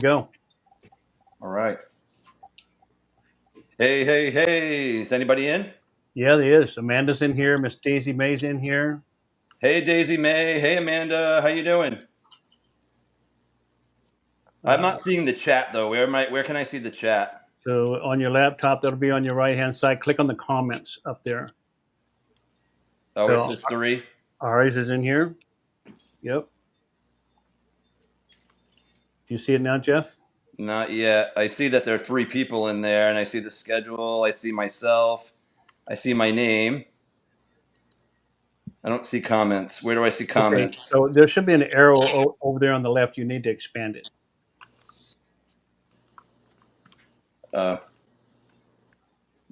Go. All right. Hey, hey, hey. Is anybody in? Yeah, there is. Amanda's in here. Miss Daisy May's in here. Hey, Daisy May. Hey, Amanda. How you doing? I'm not seeing the chat though. Where can I see the chat? So on your laptop, that'll be on your right-hand side. Click on the comments up there. Oh, where it So says 3. Ari's is in here. Yep. Do you see it now, Jeff? Not yet. I see that there are 3 people in there, and I see the schedule. I see myself. I see my name. I don't see comments. Where do I see Okay. comments? So there should be an arrow over there on the left. You need to expand it. No,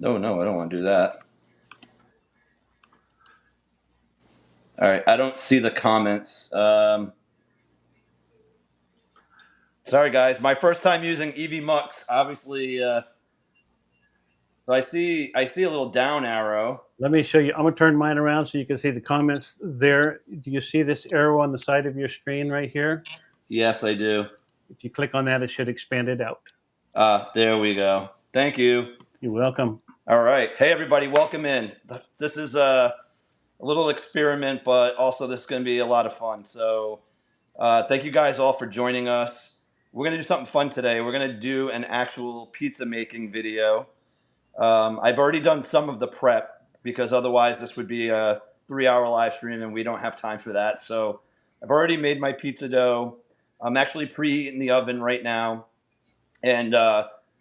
I don't want to do that. All right. I don't see the comments. Sorry, guys. My first time using EV Mux. Obviously, so I see a little down arrow. Let me show you. I'm going to turn mine around so you can see the comments there. Do you see this arrow on the side of your screen right here? Yes, I do. If you click on that, it should expand it out. There we go. Thank you. You're welcome. All right. Hey, everybody. Welcome in. This is a little experiment, but also this is going to be a lot of fun. So thank you guys all for joining us. We're going to do something fun today. We're going to do an actual pizza making video. I've already done some of the prep because otherwise this would be a 3-hour live stream and we don't have time for that. So I've already made my pizza dough. I'm actually preheating the oven right now. And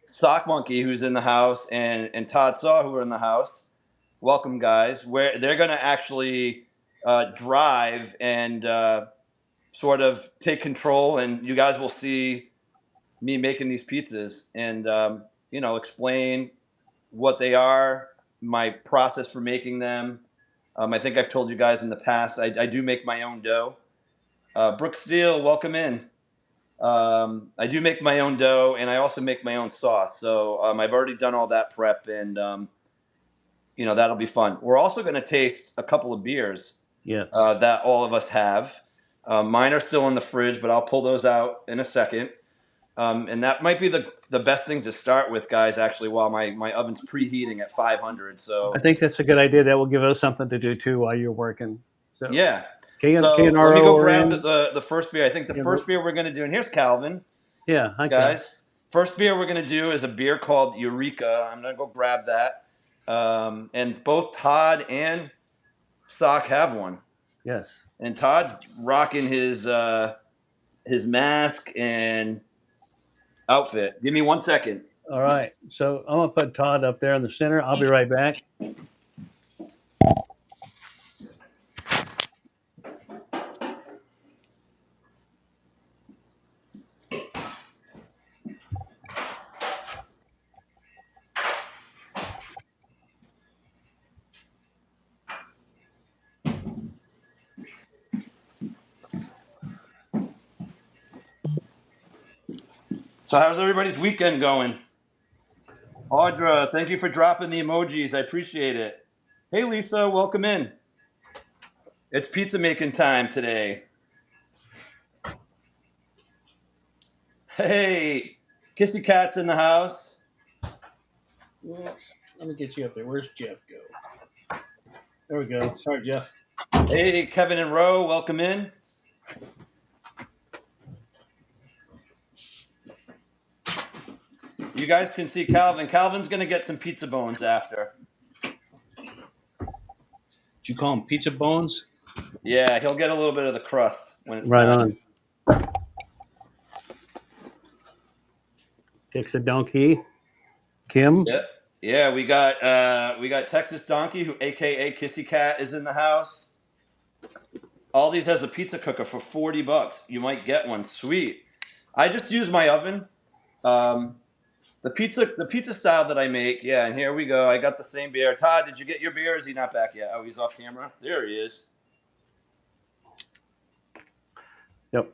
Sock Monkey, who's in the house, and Todd Saw, who are in the house. Welcome, guys. Where they're going to actually drive and sort of take control, and you guys will see me making these pizzas and explain what they are, my process for making them. I think I've told you guys in the past I do make my own dough. Brooke Steele, welcome in. I do make my own dough, and I also make my own sauce. So I've already done all that prep, and that'll be fun. We're also going to taste a couple of beers. Yes. That all of us have. Mine are still in the fridge, but I'll pull those out in a second. And that might be the best thing to start with, guys. Actually, while my oven's preheating at 500. So I think that's a good idea. That will give us something to do too while you're working. So yeah. K and So let me RO go are grab in. the first beer. I think the first beer we're going to do, and here's Calvin. Yeah, hi, Guys. Cal. First beer we're going to do is a beer called Eureka. I'm going to go grab that. And both Todd and Sock have one. Yes. And Todd's rocking his mask and outfit. Give me 1 second. All right. So I'm going to put Todd up there in the center. I'll be right back. So how's everybody's weekend going? Audra, thank you for dropping the emojis. I appreciate it. Hey, Lisa, welcome in. It's pizza making time today. Hey, Kissy Cat's in the house. Oops. Let me get you up there. Where's Jeff go? There we go. Sorry, Jeff. Hey, Kevin and Roe, welcome in. You guys can see Calvin. Calvin's going to get some pizza bones after. Did you call them pizza bones? Yeah, he'll get a little bit of the crust when it's Right time. on. Takes a donkey. Kim. Yeah, we got Texas Donkey, who AKA Kissy Cat, is in the house. All these has a pizza cooker for $40. You might get one. Sweet. I just use my oven. The pizza style that I make, yeah, and here we go. I got the same beer. Todd, did you get your beer? Is he not back yet? Oh, he's off camera. There he is. Yep.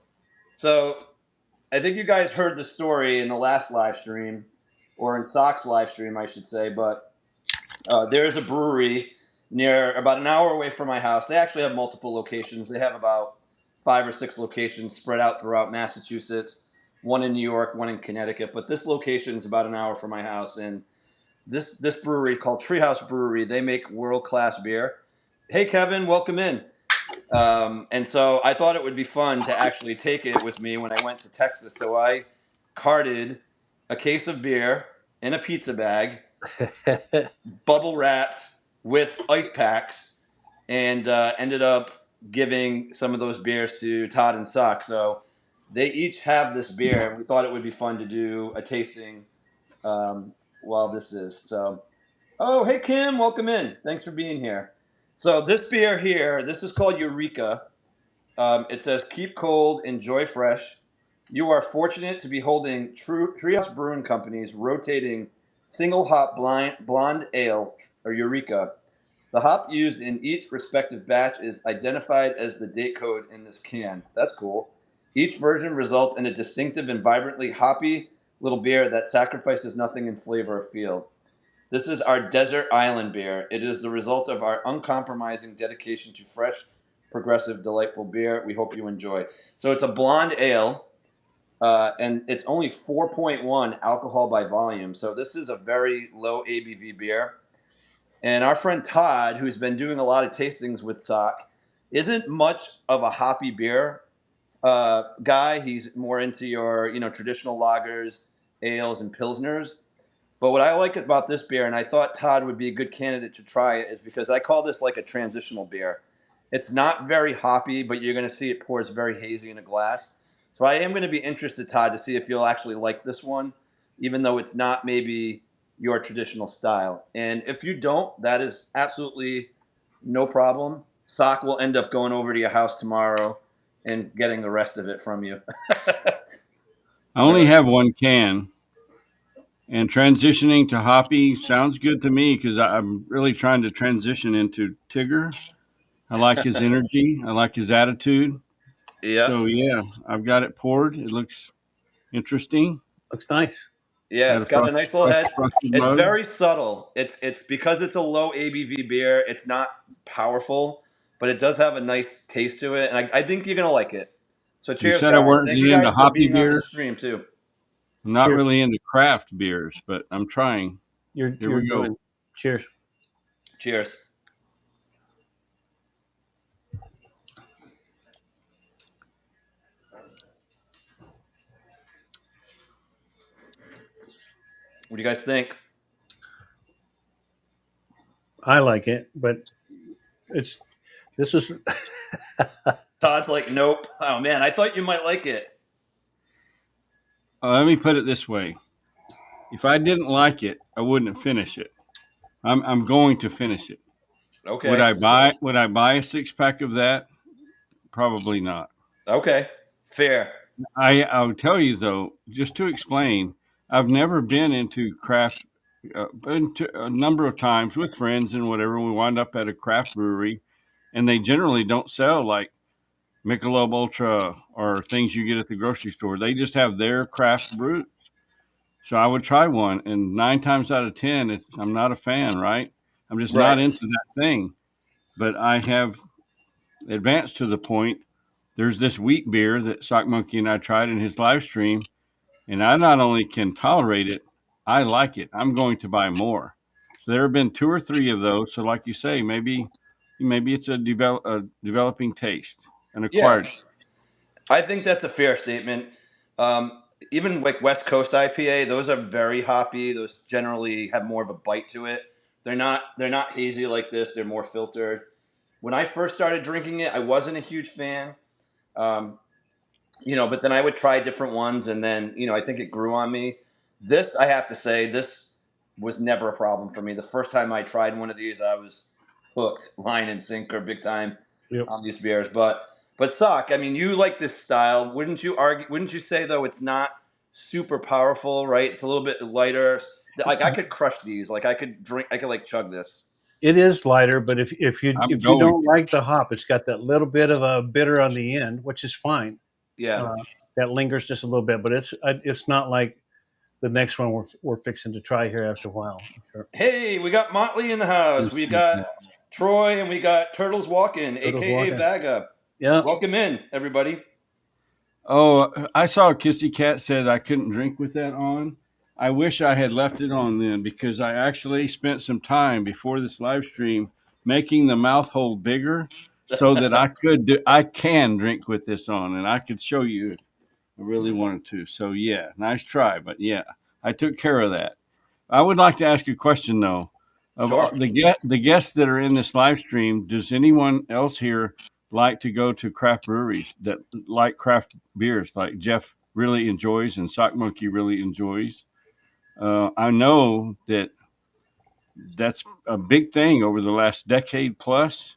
So I think you guys heard the story in the last live stream, or in Sock's live stream, I should say, but there is a brewery near about an hour away from my house. They actually have multiple locations. They have about 5 or 6 locations spread out throughout Massachusetts. one in New York, one in Connecticut. But this location is about an hour from my house, and this brewery called Treehouse Brewery, they make world-class beer. Hey, Kevin, welcome in. And so I thought it would be fun to actually take it with me when I went to Texas. So I carted a case of beer in a pizza bag, bubble wrapped with ice packs, and ended up giving some of those beers to Todd and Sock. So they each have this beer, and we thought it would be fun to do a tasting while this is. So, oh, hey, Kim, welcome in. Thanks for being here. So this beer here, this is called Eureka. It says, keep cold, enjoy fresh. You are fortunate to be holding Treehouse Brewing Company's rotating single hop blonde ale, or Eureka. The hop used in each respective batch is identified as the date code in this can. That's cool. Each version results in a distinctive and vibrantly hoppy little beer that sacrifices nothing in flavor or feel. This is our Desert Island beer. It is the result of our uncompromising dedication to fresh, progressive, delightful beer. We hope you enjoy. So it's a blonde ale, and it's only 4.1 alcohol by volume. So this is a very low ABV beer. And our friend Todd, who's been doing a lot of tastings with Sock, isn't much of a hoppy beer guy. He's more into your, traditional lagers, ales, and pilsners. But what I like about this beer, and I thought Todd would be a good candidate to try it, is because I call this like a transitional beer. It's not very hoppy, but you're going to see it pours very hazy in a glass. So I am going to be interested, Todd, to see if you'll actually like this one, even though it's not maybe your traditional style. And if you don't, that is absolutely no problem. Sock will end up going over to your house tomorrow and getting the rest of it from you. I only have one can, and transitioning to hoppy sounds good to me because I'm really trying to transition into Tigger. I like his energy. I like his attitude. Yeah. So yeah, I've got it poured. It looks interesting. Looks nice. Yeah, Got it's got a nice little head. frosted It's mug. very subtle. It's because it's a low ABV beer. It's not powerful, but it does have a nice taste to it, and I think you're gonna like it. So You cheers, said I guys! weren't Thank you into guys for hoppy being on the beers. stream too. I'm not Cheers. really into craft beers, but I'm trying. You're Here we go. doing. Cheers. Cheers. What do you guys think? I like it, but this is Todd's like, nope. Oh man, I thought you might like it. Let me put it this way: if I didn't like it, I wouldn't finish it. I'm going to finish it. Okay. Would I buy a 6-pack of that? Probably not. Okay. Fair. I'll tell you though, just to explain, I've never been into craft. Been to a number of times with friends and whatever. We wind up at a craft brewery, and they generally don't sell like Michelob Ultra or things you get at the grocery store. They just have their craft brews. So I would try one, and 9 times out of 10, I'm not a fan. Right? I'm just not Right. into that thing. But I have advanced to the point. There's this wheat beer that Sock Monkey and I tried in his live stream, and I not only can tolerate it, I like it. I'm going to buy more. So there have been 2 or 3 of those. So, like you say, maybe it's a developing taste, an Yeah. acquired. I think that's a fair statement. Even like West Coast IPA, those are very hoppy. Those generally have more of a bite to it. They're not hazy like this. They're more filtered. When I first started drinking it, I wasn't a huge fan. Um, but then I would try different ones, and then I think it grew on me. This, I have to say, this was never a problem for me. The first time I tried one of these, I was hooked, line and sinker, big time Yep. on these beers. But Sock, I mean, you like this style. Wouldn't you argue? Wouldn't you say though it's not super powerful, right? It's a little bit lighter. Like I could crush these. Like I could drink. I could like chug this. It is lighter, but if you I'm if you going. don't like the hop, it's got that little bit of a bitter on the end, which is fine. Yeah. That lingers just a little bit, but it's not like the next one we're fixing to try here after a while. Sure. Hey, we got Motley in the house. We got Troy, and we got Turtles Walking, Turtles aka Walking. Vaga. Yeah. Welcome in, everybody. Oh, I saw a kissy cat said I couldn't drink with that on. I wish I had left it on then because I actually spent some time before this live stream making the mouth hole bigger so that I can drink with this on, and I could show you if I really wanted to. So yeah, nice try, but yeah, I took care of that. I would like to ask you a question though. Of Sure. the guests that are in this live stream, does anyone else here like to go to craft breweries that like craft beers, like Jeff really enjoys and Sock Monkey really enjoys? I know that that's a big thing over the last decade plus.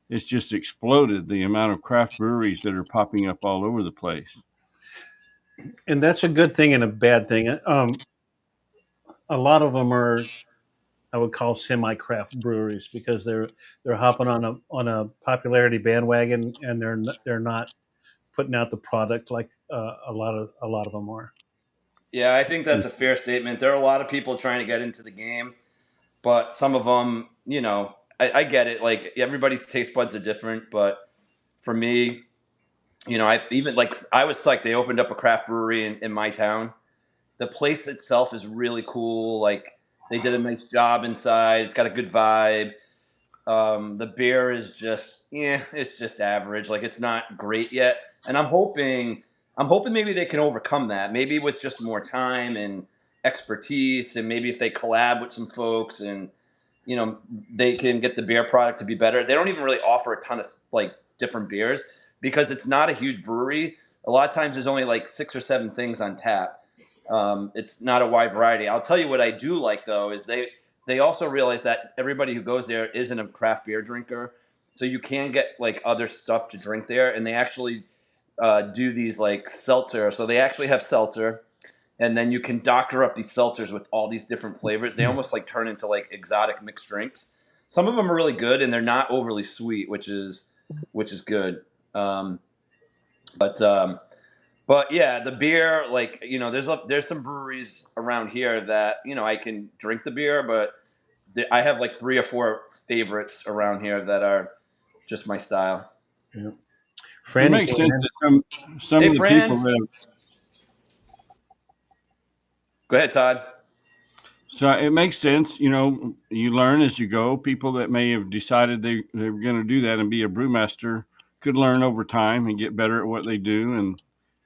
It's just exploded the amount of craft breweries that are popping up all over the place. And that's a good thing and a bad thing. A lot of them are, I would call, semi-craft breweries because they're hopping on a popularity bandwagon, and they're not putting out the product like a lot of them are. Yeah, I think that's a fair statement. There are a lot of people trying to get into the game, but some of them, I get it. Like everybody's taste buds are different, but for me, I was psyched. They opened up a craft brewery in my town. The place itself is really cool. Like they did a nice job inside. It's got a good vibe. The beer is just, it's just average. Like it's not great yet. And I'm hoping maybe they can overcome that. Maybe with just more time and expertise, and maybe if they collab with some folks and they can get the beer product to be better. They don't even really offer a ton of like different beers because it's not a huge brewery. A lot of times there's only like 6 or 7 things on tap. It's not a wide variety. I'll tell you what I do like though is they also realize that everybody who goes there isn't a craft beer drinker, so you can get like other stuff to drink there, and they actually do these like seltzer. So they actually have seltzer, and then you can doctor up these seltzers with all these different flavors. They almost like turn into like exotic mixed drinks. Some of them are really good, and they're not overly sweet, which is good. Um, but yeah, the beer, like there's some breweries around here that I can drink the beer, but I have like 3 or 4 favorites around here that are just my style. Yeah. It Franny makes came sense in. that some Hey, of the people Fran, that go ahead, Todd. so it makes sense, you learn as you go. People that may have decided they were going to do that and be a brewmaster could learn over time and get better at what they do, and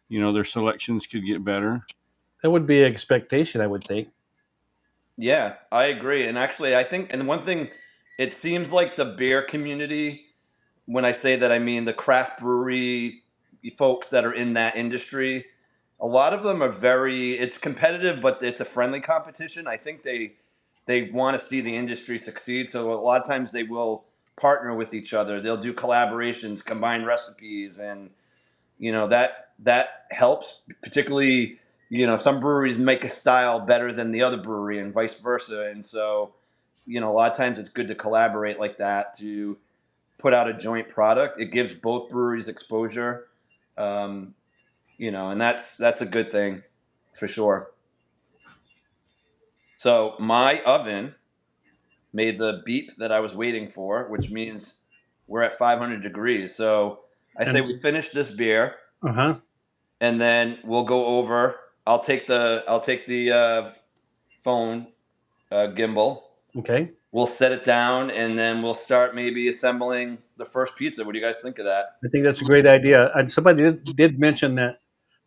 their selections could get better. That would be an expectation, I would think. Yeah, I agree. And actually, I think, and one thing, it seems like the beer community, when I say that, I mean the craft brewery folks that are in that industry, a lot of them are it's competitive, but it's a friendly competition. I think they want to see the industry succeed. So a lot of times they will partner with each other. They'll do collaborations, combine recipes, and that helps. Particularly, some breweries make a style better than the other brewery, and vice versa. And so, a lot of times it's good to collaborate like that to put out a joint product. It gives both breweries exposure, and that's a good thing for sure. So my oven made the beep that I was waiting for, which means we're at 500 degrees. So I say And we finish this beer, uh-huh. and then we'll go over. I'll take the phone gimbal. Okay. We'll set it down, and then we'll start maybe assembling the first pizza. What do you guys think of that? I think that's a great idea. And somebody did mention that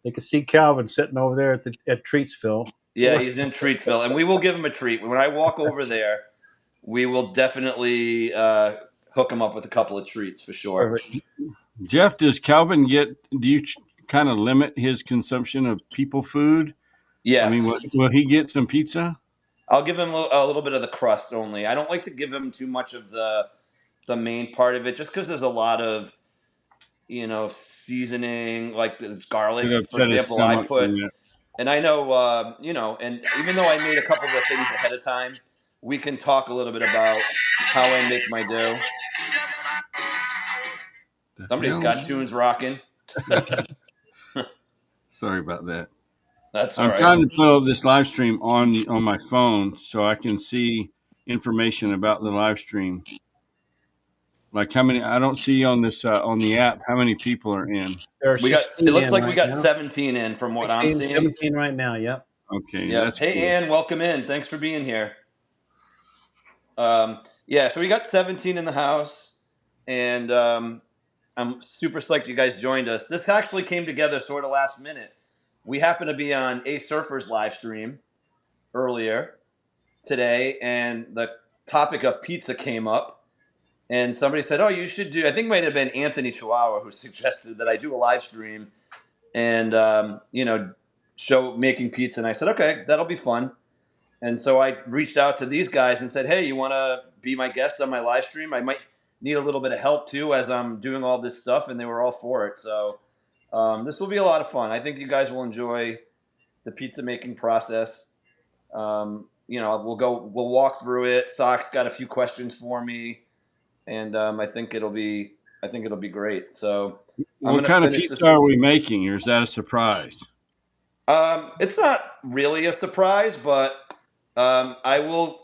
they could see Calvin sitting over there at Treatsville. Yeah, he's in Treatsville, and we will give him a treat. When I walk over there, we will definitely hook him up with a couple of treats for sure. Perfect. Jeff, does Calvin do you kind of limit his consumption of people food? I Yes, mean, will he get some pizza? I'll give him a little bit of the crust only. I don't like to give him too much of the main part of it, just because there's a lot of seasoning, like the garlic, Could for upset his example. I stomach put, from that. and I know, and even though I made a couple of the things ahead of time, we can talk a little bit about how I make my dough. The Somebody's hell? got tunes rocking. Sorry about that. That's all I'm right. trying to pull this live stream on my phone so I can see information about the live stream. Like how many? I don't see on this on the app how many people are in. There are We got. It 16 looks in like we right got now. 17 in from what I'm 16, seeing. 17 right now. Yep. Okay, Yep. that's Hey, cool. Ann, welcome in. Thanks for being here. Yeah, so we got 17 in the house, and I'm super psyched you guys joined us. This actually came together sort of last minute. We happened to be on A Surfer's live stream earlier today, and the topic of pizza came up, and somebody said, "Oh, you should do." I think it might have been Anthony Chihuahua who suggested that I do a live stream and show making pizza. And I said, "Okay, that'll be fun." And so I reached out to these guys and said, "Hey, you want to be my guest on my live stream? I might need a little bit of help too as I'm doing all this stuff." And they were all for it. So this will be a lot of fun. I think you guys will enjoy the pizza making process. We'll walk through it. Sock's got a few questions for me, and I think it'll be great. So I'm What gonna kind of finish this. pizza are we making, or is that a surprise? It's not really a surprise, but I will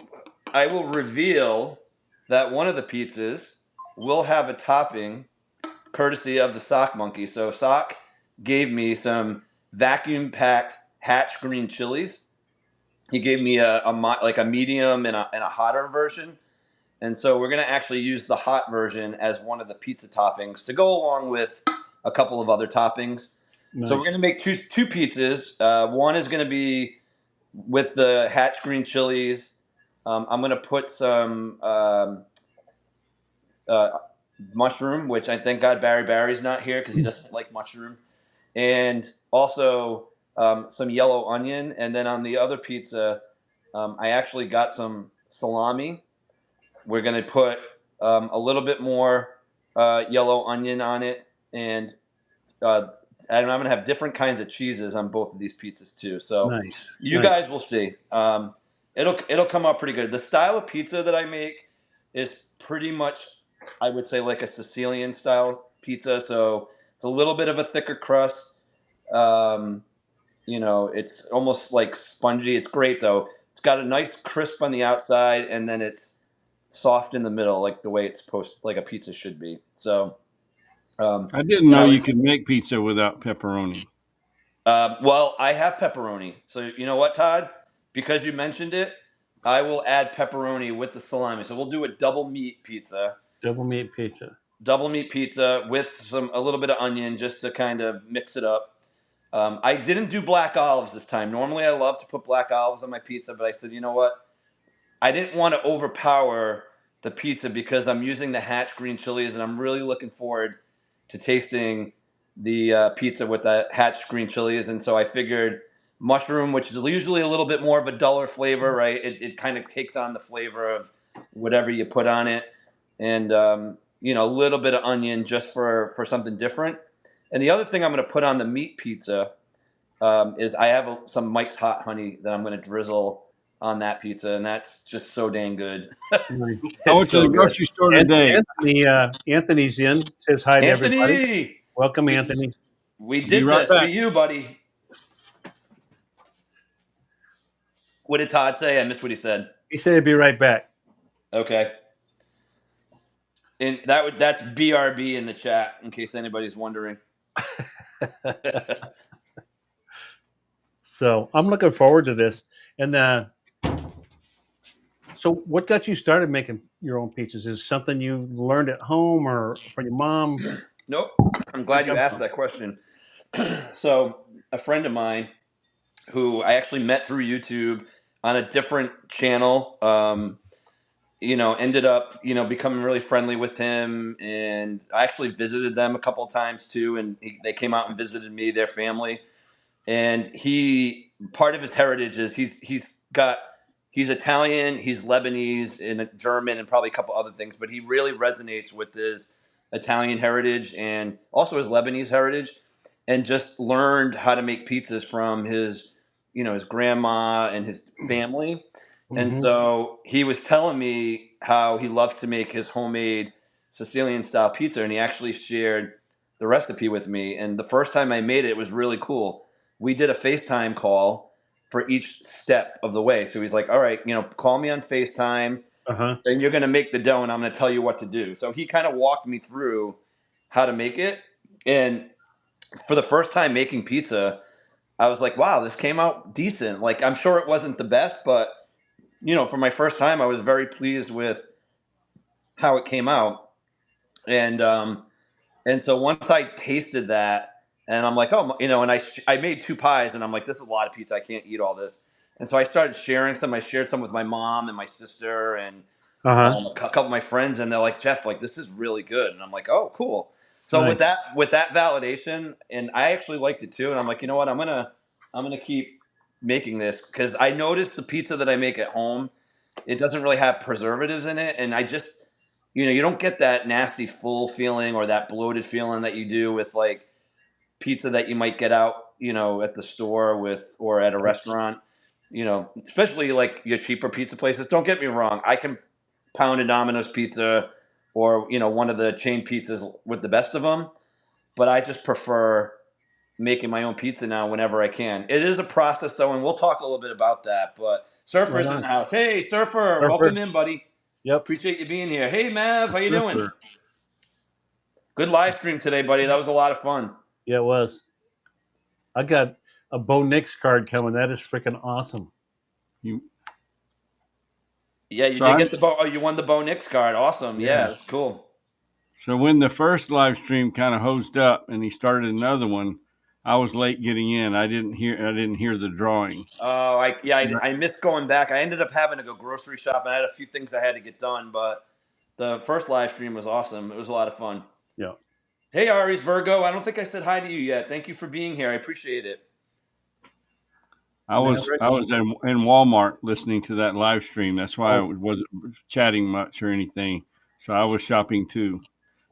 reveal that one of the pizzas will have a topping courtesy of the Sock Monkey. So Sock gave me some vacuum packed Hatch green chilies. He gave me a medium and a hotter version. And so we're going to actually use the hot version as one of the pizza toppings to go along with a couple of other toppings. Nice. So we're going to make two pizzas. One is going to be with the Hatch green chilies. I'm going to put some mushroom, which I thank God Barry's not here because he doesn't like mushroom, and also some yellow onion. And then on the other pizza, I actually got some salami. We're going to put a little bit more yellow onion on it, and I'm going to have different kinds of cheeses on both of these pizzas too. So Nice. you guys will see. It'll come out pretty good. The style of pizza that I make is pretty much, I would say, like a Sicilian style pizza. So it's a little bit of a thicker crust. It's almost like spongy. It's great though. It's got a nice crisp on the outside, and then it's soft in the middle, like the way it's like a pizza should be. So, I didn't know you could make pizza without pepperoni. Well, I have pepperoni. So you know what, Todd? Because you mentioned it, I will add pepperoni with the salami. So we'll do a double meat pizza. Double meat pizza. Double meat pizza with a little bit of onion just to kind of mix it up. I didn't do black olives this time. Normally, I love to put black olives on my pizza, but I said, you know what? I didn't want to overpower the pizza because I'm using the Hatch green chilies, and I'm really looking forward to tasting the pizza with the Hatch green chilies. And so I figured mushroom, which is usually a little bit more of a duller flavor, right? It kind of takes on the flavor of whatever you put on it, and a little bit of onion just for something different. And the other thing I'm going to put on the meat pizza is I have some Mike's Hot Honey that I'm going to drizzle on that pizza, and that's just so dang good. Nice. I went to the grocery store today. Anthony's in. Says hi to everybody. Anthony, Welcome, Anthony. we Be did right this for back. you, buddy. What did Todd say? I missed what he said. He said he'd be right back. Okay. And that's BRB in the chat, in case anybody's wondering. So I'm looking forward to this. And so what got you started making your own pizzas? Is it something you learned at home or from your mom? Nope. I'm glad you asked that question. So a friend of mine who I actually met through YouTube on a different channel, ended up, becoming really friendly with him. And I actually visited them a couple of times too. And they came out and visited me, their family. And part of his heritage is he's Italian, he's Lebanese and German and probably a couple other things, but he really resonates with his Italian heritage and also his Lebanese heritage, and just learned how to make pizzas from his grandma and his family. Mm-hmm. And so he was telling me how he loves to make his homemade Sicilian style pizza, and he actually shared the recipe with me. And the first time I made it, it was really cool. We did a FaceTime call for each step of the way. So he's like, all right, call me on FaceTime. and you're going to make the dough, and I'm going to tell you what to do. So he kind of walked me through how to make it. And for the first time making pizza, I was like, wow, this came out decent. Like, I'm sure it wasn't the best, but, for my first time, I was very pleased with how it came out. And so once I tasted that, and I'm like, oh, and I made 2 pies, and I'm like, this is a lot of pizza. I can't eat all this. And so I started sharing some. I shared some with my mom and my sister and a couple of my friends, and they're like, Jeff, like, this is really good. And I'm like, oh, cool. So Nice. with that validation, and I actually liked it too. And I'm like, you know what? I'm gonna keep making this because I noticed the pizza that I make at home, it doesn't really have preservatives in it, and I just you don't get that nasty full feeling or that bloated feeling that you do with like pizza that you might get out, at the store or at a restaurant, especially like your cheaper pizza places. Don't get me wrong. I can pound a Domino's pizza or, one of the chain pizzas with the best of them, but I just prefer making my own pizza now whenever I can. It is a process though, and we'll talk a little bit about that, but Surfer's in the house. Hey, Surfer, welcome in, buddy. Yep. Appreciate you being here. Hey, Mav, how you doing? Surfer. Good live stream today, buddy. That was a lot of fun. Yeah, it was. I got a Bo Nix card coming. That is freaking awesome. You did get the Bo. Oh, you won the Bo Nix card. Awesome. Yeah, that's cool. So when the first live stream kind of hosed up and he started another one, I was late getting in. I didn't hear the drawing. Oh, I missed going back. I ended up having to go grocery shopping. I had a few things I had to get done, but the first live stream was awesome. It was a lot of fun. Yeah. Hey, Ari's Virgo. I don't think I said hi to you yet. Thank you for being here. I appreciate it. I was in Walmart listening to that live stream. That's why I wasn't chatting much or anything. So I was shopping too.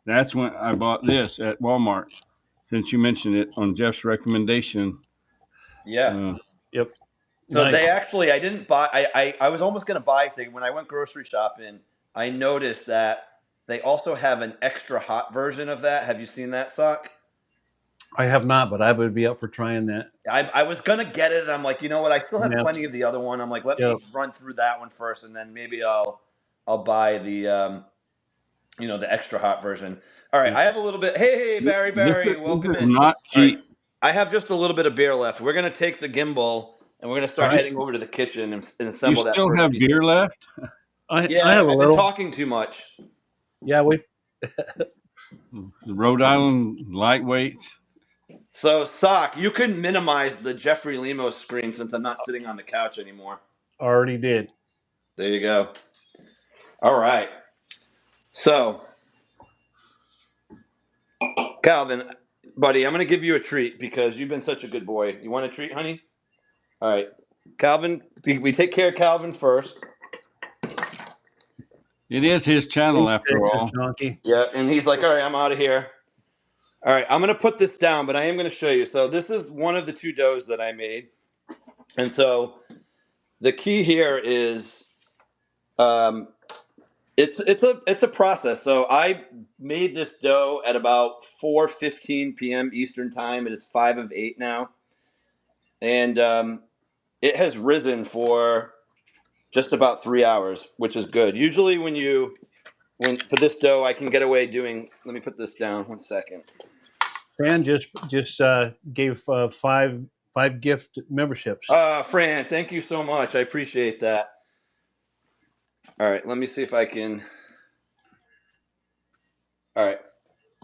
That's when I bought this at Walmart. Since you mentioned it on Jeff's recommendation. Yeah. Yep. So they actually, I didn't buy. I was almost going to buy thing when I went grocery shopping. I noticed that they also have an extra hot version of that. Have you seen that, Sock? I have not, but I would be up for trying that. I was gonna get it, and I'm like, you know what? I still have plenty of the other one. I'm like, let me run through that one first, and then maybe I'll buy the the extra hot version. All right, I have a little bit. Hey, Barry, welcome in. Not cheap. Right. I have just a little bit of beer left. We're gonna take the gimbal and we're gonna start heading over to the kitchen and assemble that. You still have beer left? I have a little. I've been talking too much. Yeah, Rhode Island lightweights. So, Sock, you can minimize the Jeffrey Lemos screen since I'm not sitting on the couch anymore. Already did. There you go. All right. So, Calvin, buddy, I'm going to give you a treat because you've been such a good boy. You want a treat, honey? All right. Calvin, we take care of Calvin first. It is his channel after all. Yeah, and he's like, all right, I'm out of here. All right, I'm going to put this down, but I am going to show you. So this is one of the 2 doughs that I made. And so the key here is it's a process. So I made this dough at about 4:15 p.m. Eastern time. It is 5 of 8 now. And it has risen for just about 3 hours, which is good. Usually for this dough, I can get away doing, let me put this down 1 second. Fran just gave 5 gift memberships. Fran, thank you so much. I appreciate that. All right, let me see if I can. All right,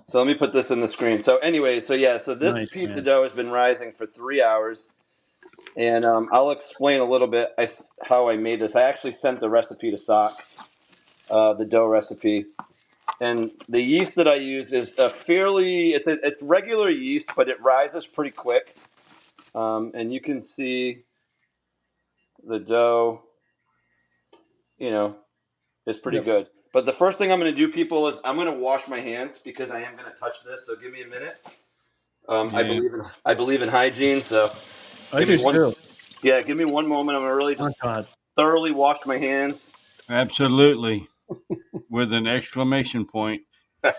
so let me put this in the screen. So anyway, so this pizza dough has been rising for 3 hours, and I'll explain a little bit how I made this. I actually sent the recipe to Sock, the dough recipe. And the yeast that I used is it's regular yeast, but it rises pretty quick. And you can see the dough, is pretty good. But the first thing I'm going to do, people, is I'm going to wash my hands because I am going to touch this. So give me a minute. I believe in hygiene. So I do too. Yeah, give me 1 moment. I'm going to really just thoroughly wash my hands. Absolutely. With an exclamation point.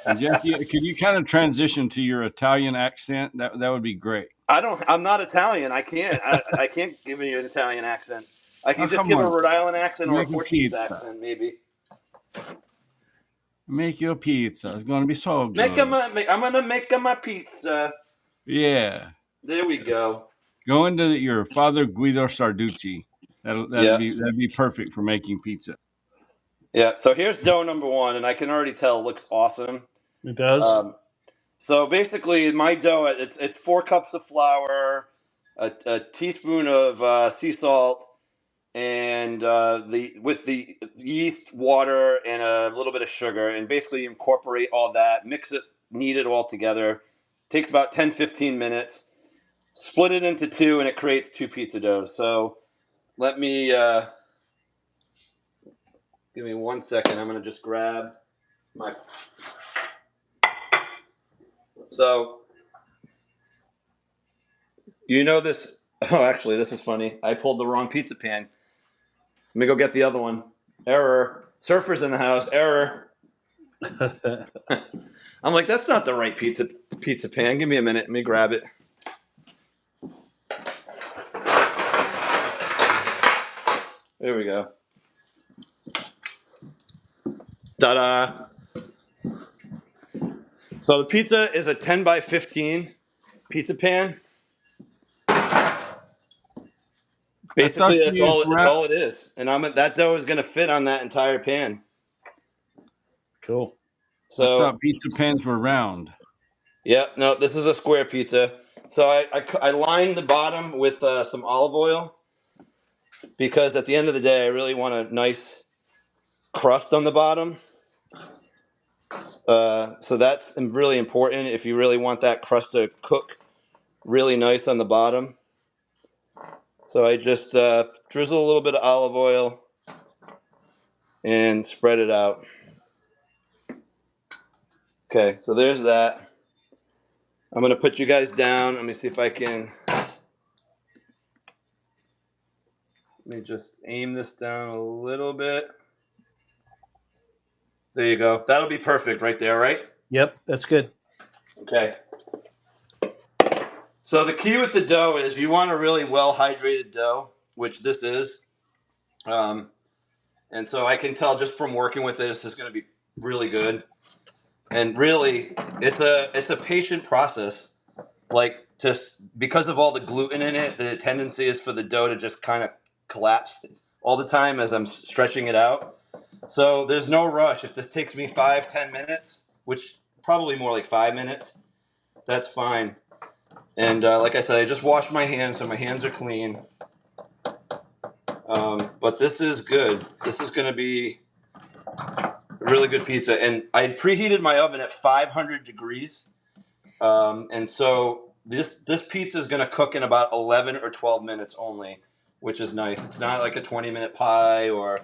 And Jeff, could you kind of transition to your Italian accent? That would be great. I'm not Italian. I can't. I can't give you an Italian accent. I can just give a Rhode Island accent or a Portuguese accent, maybe. Make you a pizza. It's gonna be so good. I'm gonna make my pizza. Yeah. There we go. Go into your Father Guido Sarducci. Yeah. That'd be perfect for making pizza. Yeah. So here's dough number one, and I can already tell it looks awesome. It does. So basically, my dough it's 4 cups of flour, a teaspoon of sea salt, and with the yeast, water, and a little bit of sugar, and basically incorporate all that, mix it, knead it all together. Takes about 10-15 minutes. Split it into two, and it creates 2 pizza doughs. So let me give me 1 second. I'm gonna just grab my. So you know this. Oh, actually, this is funny. I pulled the wrong pizza pan. Let me go get the other one. Error. Surfer's in the house. Error. I'm like, that's not the right pizza pan. Give me a minute. Let me grab it. There we go. Ta-da. So the pizza is a 10 by 15 pizza pan. Basically, that's all it is. And that dough is going to fit on that entire pan. Cool. So I thought pizza pans were round. Yep. No, this is a square pizza. So I lined the bottom with some olive oil because at the end of the day, I really want a nice crust on the bottom. So that's really important if you really want that crust to cook really nice on the bottom. So I just drizzle a little bit of olive oil and spread it out. Okay, so there's that. I'm going to put you guys down. Let me see if I can. Let me just aim this down a little bit. There you go. That'll be perfect right there, right? Yep, that's good. Okay. So the key with the dough is you want a really well-hydrated dough, which this is. And so I can tell just from working with this is going to be really good. And really, it's a patient process. Like, just because of all the gluten in it, the tendency is for the dough to just kind of collapse all the time as I'm stretching it out. So there's no rush. If this takes me 5-10 minutes, which probably more like 5 minutes, that's fine. And like I said, I just washed my hands, so my hands are clean. But this is good. This is going to be a really good pizza. And I preheated my oven at 500 degrees. And so this pizza is going to cook in about 11 or 12 minutes only, which is nice. It's not like a 20-minute pie or,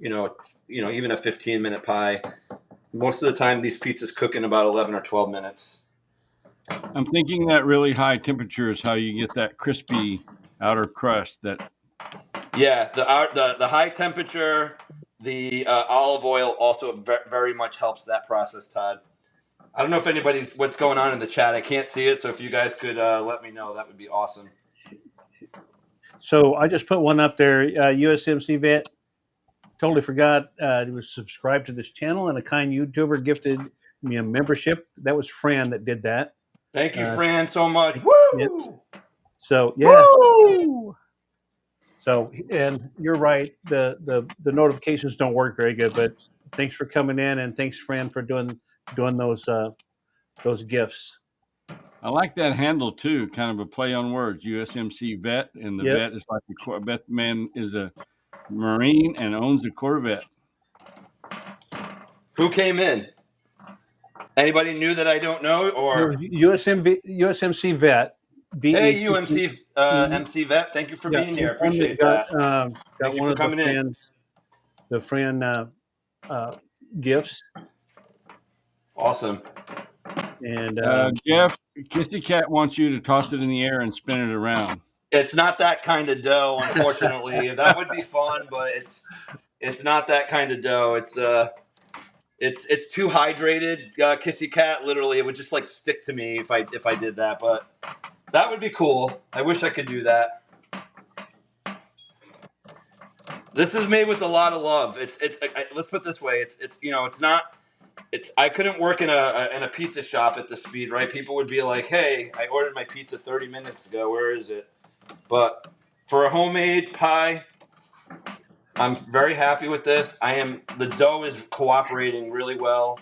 even a 15-minute pie. Most of the time, these pizzas cook in about 11 or 12 minutes. I'm thinking that really high temperature is how you get that crispy outer crust. Yeah, the high temperature, the olive oil also very much helps that process, Todd. I don't know if what's going on in the chat. I can't see it, so if you guys could let me know, that would be awesome. So I just put one up there. USMC vet totally forgot he was subscribed to this channel, and a kind YouTuber gifted me a membership. That was Fran that did that. Thank you, Fran, so much. Yes. Woo! So yeah. Woo! So, and you're right. The notifications don't work very good, but thanks for coming in, and thanks, Fran, for doing those gifts. I like that handle too, kind of a play on words. USMC vet, and the vet is like the vet man is a Marine and owns a Corvette. Who came in? Anybody new that I don't know, or USMC vet. Hey, MC vet, thank you for being here. Appreciate that. Got one of the Fran gifts. Awesome. And Jeff, Kissy Cat wants you to toss it in the air and spin it around. It's not that kind of dough, unfortunately. That would be fun, but it's not that kind of dough. It's too hydrated. Kissy Cat, literally, it would just like stick to me if I did that. But that would be cool. I wish I could do that. This is made with a lot of love. Let's put it this way. It's I couldn't work in a pizza shop at the speed, right? People would be like, "Hey, I ordered my pizza 30 minutes ago. Where is it?" But for a homemade pie, I'm very happy with this. The dough is cooperating really well.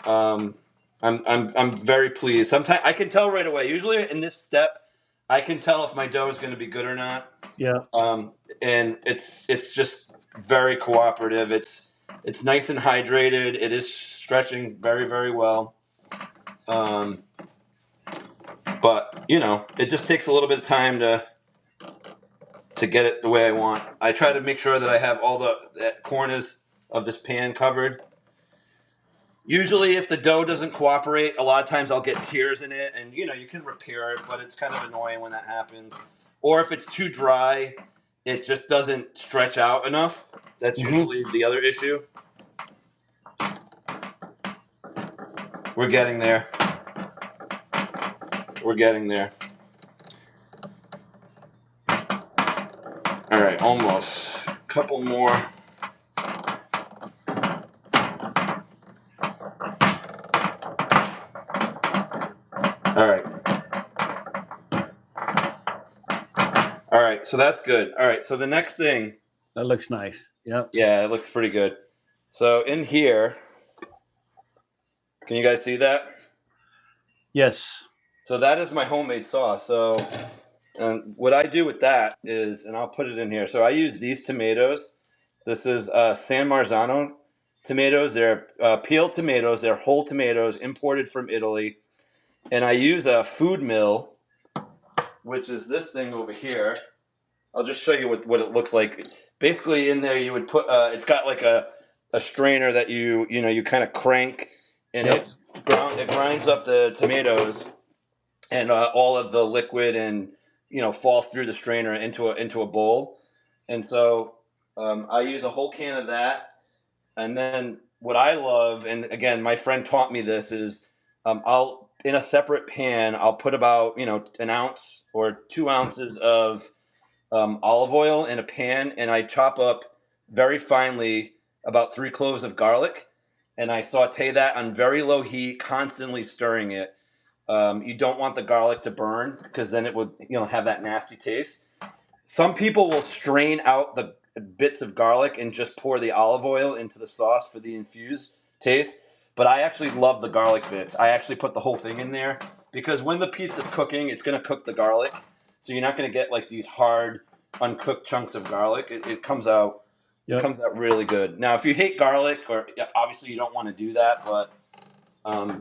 I'm very pleased. Sometimes I can tell right away. Usually in this step, I can tell if my dough is going to be good or not. Yeah. And it's just very cooperative. It's nice and hydrated. It is stretching very, very well. But it just takes a little bit of time to get it the way I want. I try to make sure that I have all the corners of this pan covered. Usually, if the dough doesn't cooperate, a lot of times I'll get tears in it, and you can repair it, but it's kind of annoying when that happens. Or if it's too dry, it just doesn't stretch out enough. That's usually the other issue. We're getting there. We're getting there. All right, almost. A couple more. All right. All right, so that's good. All right, so the next thing. That looks nice. Yep. Yeah, it looks pretty good. So in here, can you guys see that? Yes. So that is my homemade sauce. So what I do with that is, and I'll put it in here. So I use these tomatoes. This is San Marzano tomatoes. They're peeled tomatoes. They're whole tomatoes imported from Italy. And I use a food mill, which is this thing over here. I'll just show you what it looks like. Basically, in there you would put. It's got like a strainer that you kind of crank, and Yep. it grinds up the tomatoes, and all of the liquid and falls through the strainer into a bowl. And so I use a whole can of that. And then what I love, and again, my friend taught me this, is I'll in a separate pan I'll put about an ounce or 2 ounces of olive oil in a pan, and I chop up very finely about 3 cloves of garlic, and I saute that on very low heat, constantly stirring it. You don't want the garlic to burn because then it would have that nasty taste. Some people will strain out the bits of garlic and just pour the olive oil into the sauce for the infused taste. But I actually love the garlic bits. I actually put the whole thing in there because when the pizza's cooking, it's going to cook the garlic. So you're not going to get like these hard, uncooked chunks of garlic. It comes out. Yep. It comes out really good. Now, if you hate garlic, or obviously you don't want to do that, but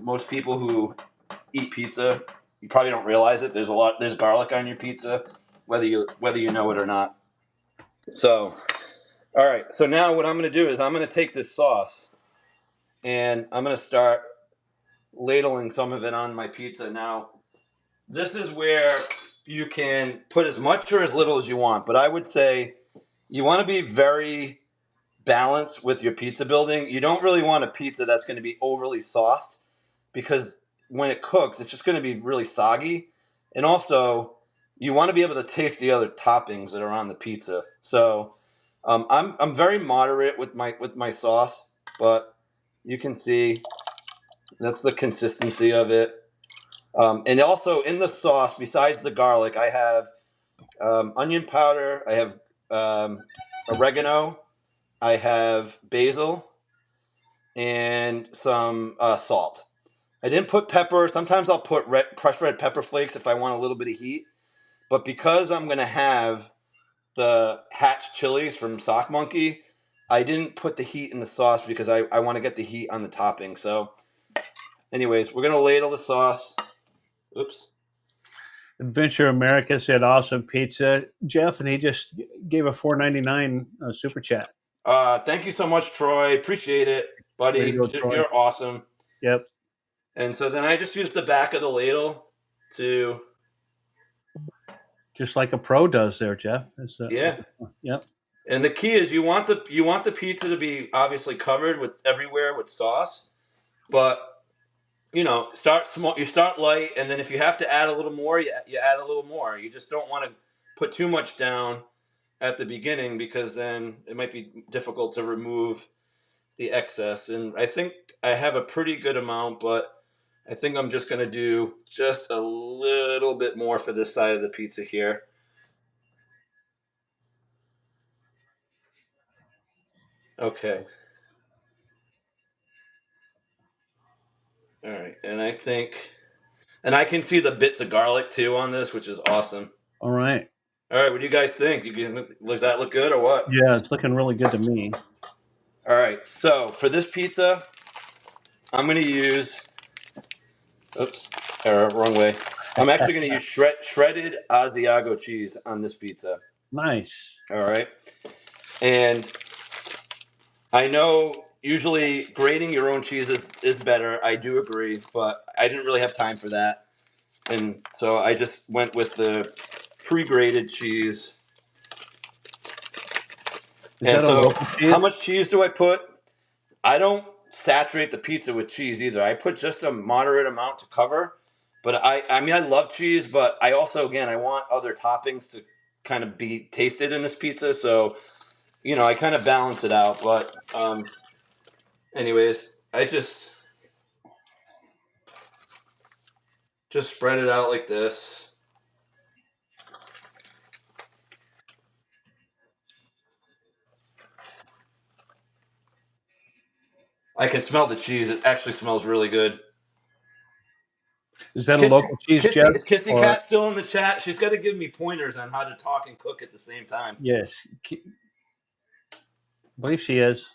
most people who eat pizza, you probably don't realize it. There's garlic on your pizza, whether you know it or not. So, all right. So now what I'm going to do is I'm going to take this sauce and I'm going to start ladling some of it on my pizza. Now, this is where you can put as much or as little as you want, but I would say you want to be very balanced with your pizza building. You don't really want a pizza that's going to be overly sauced because when it cooks, it's just going to be really soggy. And also, you want to be able to taste the other toppings that are on the pizza. So I'm very moderate with my sauce, but you can see that's the consistency of it. And also in the sauce, besides the garlic, I have onion powder, I have oregano, I have basil, and some salt. I didn't put pepper. Sometimes I'll put crushed red pepper flakes if I want a little bit of heat. But because I'm going to have the hatch chilies from Sock Monkey, I didn't put the heat in the sauce because I want to get the heat on the topping. So anyways, we're going to ladle the sauce. Oops. Adventure America said awesome pizza, Jeff, and he just gave a $4.99 super chat. Thank you so much, Troy. Appreciate it, buddy. Way to go, Troy. You're awesome. Yep. And so then I just used the back of the ladle to... Just like a pro does there, Jeff. Yeah. Yep. And the key is you want the pizza to be obviously covered with everywhere with sauce, but start small. You start light, and then if you have to add a little more, you add a little more. You just don't want to put too much down at the beginning because then it might be difficult to remove the excess, and I think I have a pretty good amount, but I think I'm just going to do just a little bit more for this side of the pizza here. Okay. All right, and I think, and I can see the bits of garlic too on this, which is awesome. All right. All right, what do you guys think? Does that look good or what? Yeah, it's looking really good to me. All right, so for this pizza, I'm going to use, oops, wrong way. I'm actually going to use shredded Asiago cheese on this pizza. Nice. All right, and I know usually grating your own cheese is better. I do agree, but I didn't really have time for that. And so I just went with the pre-grated cheese. Is And that a so local cheese? how much cheese do I put? I don't saturate the pizza with cheese either. I put just a moderate amount to cover. But I mean, I love cheese, but I also, again, I want other toppings to kind of be tasted in this pizza. So, I kind of balance it out. But anyways, I just spread it out like this. I can smell the cheese. It actually smells really good. Is that a local cheese, Jeff? Is Kissy Cat still in the chat? She's got to give me pointers on how to talk and cook at the same time. Yes. I believe she is.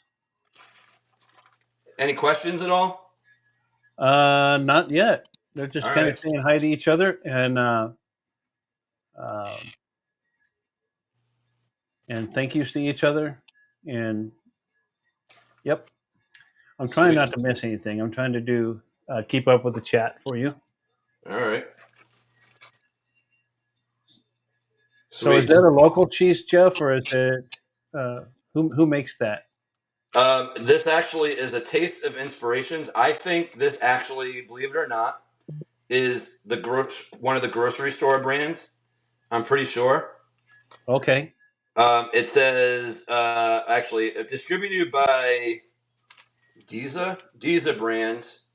Any questions at all? Not yet. They're just All kind right. of saying hi to each other and thank yous to each other. And yep, I'm trying not to miss anything. I'm trying to keep up with the chat for you. All right. So is that a local cheese, Jeff, or is it who makes that? This actually is a Taste of Inspirations. I think this actually, believe it or not, is one of the grocery store brands. I'm pretty sure. Okay. It says actually distributed by Giza Brands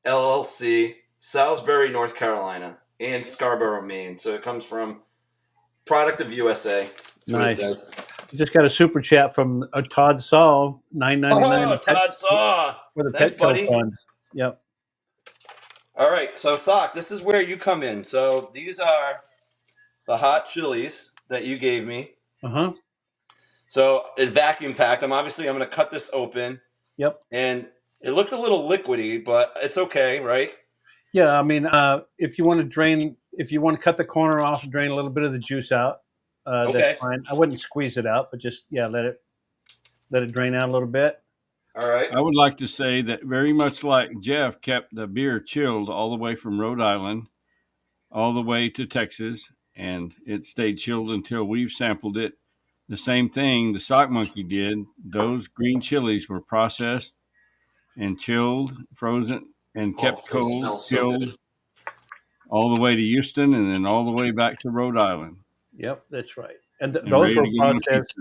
LLC, Salisbury, North Carolina, and Scarborough, Maine. So it comes from product of USA. Nice. Just got a super chat from Todd Saw, $9.99. Oh, Todd Saw for the Thanks, Petco buddy. Fund. Yep. All right, so Sock, this is where you come in. So these are the hot chilies that you gave me. Uh-huh. So it's vacuum packed. I'm going to cut this open. Yep. And it looks a little liquidy, but it's okay, right? Yeah, I mean, if you want to cut the corner off and drain a little bit of the juice out, Okay. that's fine. I wouldn't squeeze it out, but just let it drain out a little bit. All right. I would like to say that very much like Jeff kept the beer chilled all the way from Rhode Island, all the way to Texas, and it stayed chilled until we've sampled it. The same thing the Sock Monkey did. Those green chilies were processed and chilled, frozen, and kept cold, chilled, all the way to Houston and then all the way back to Rhode Island. Yep, that's right. And those were processed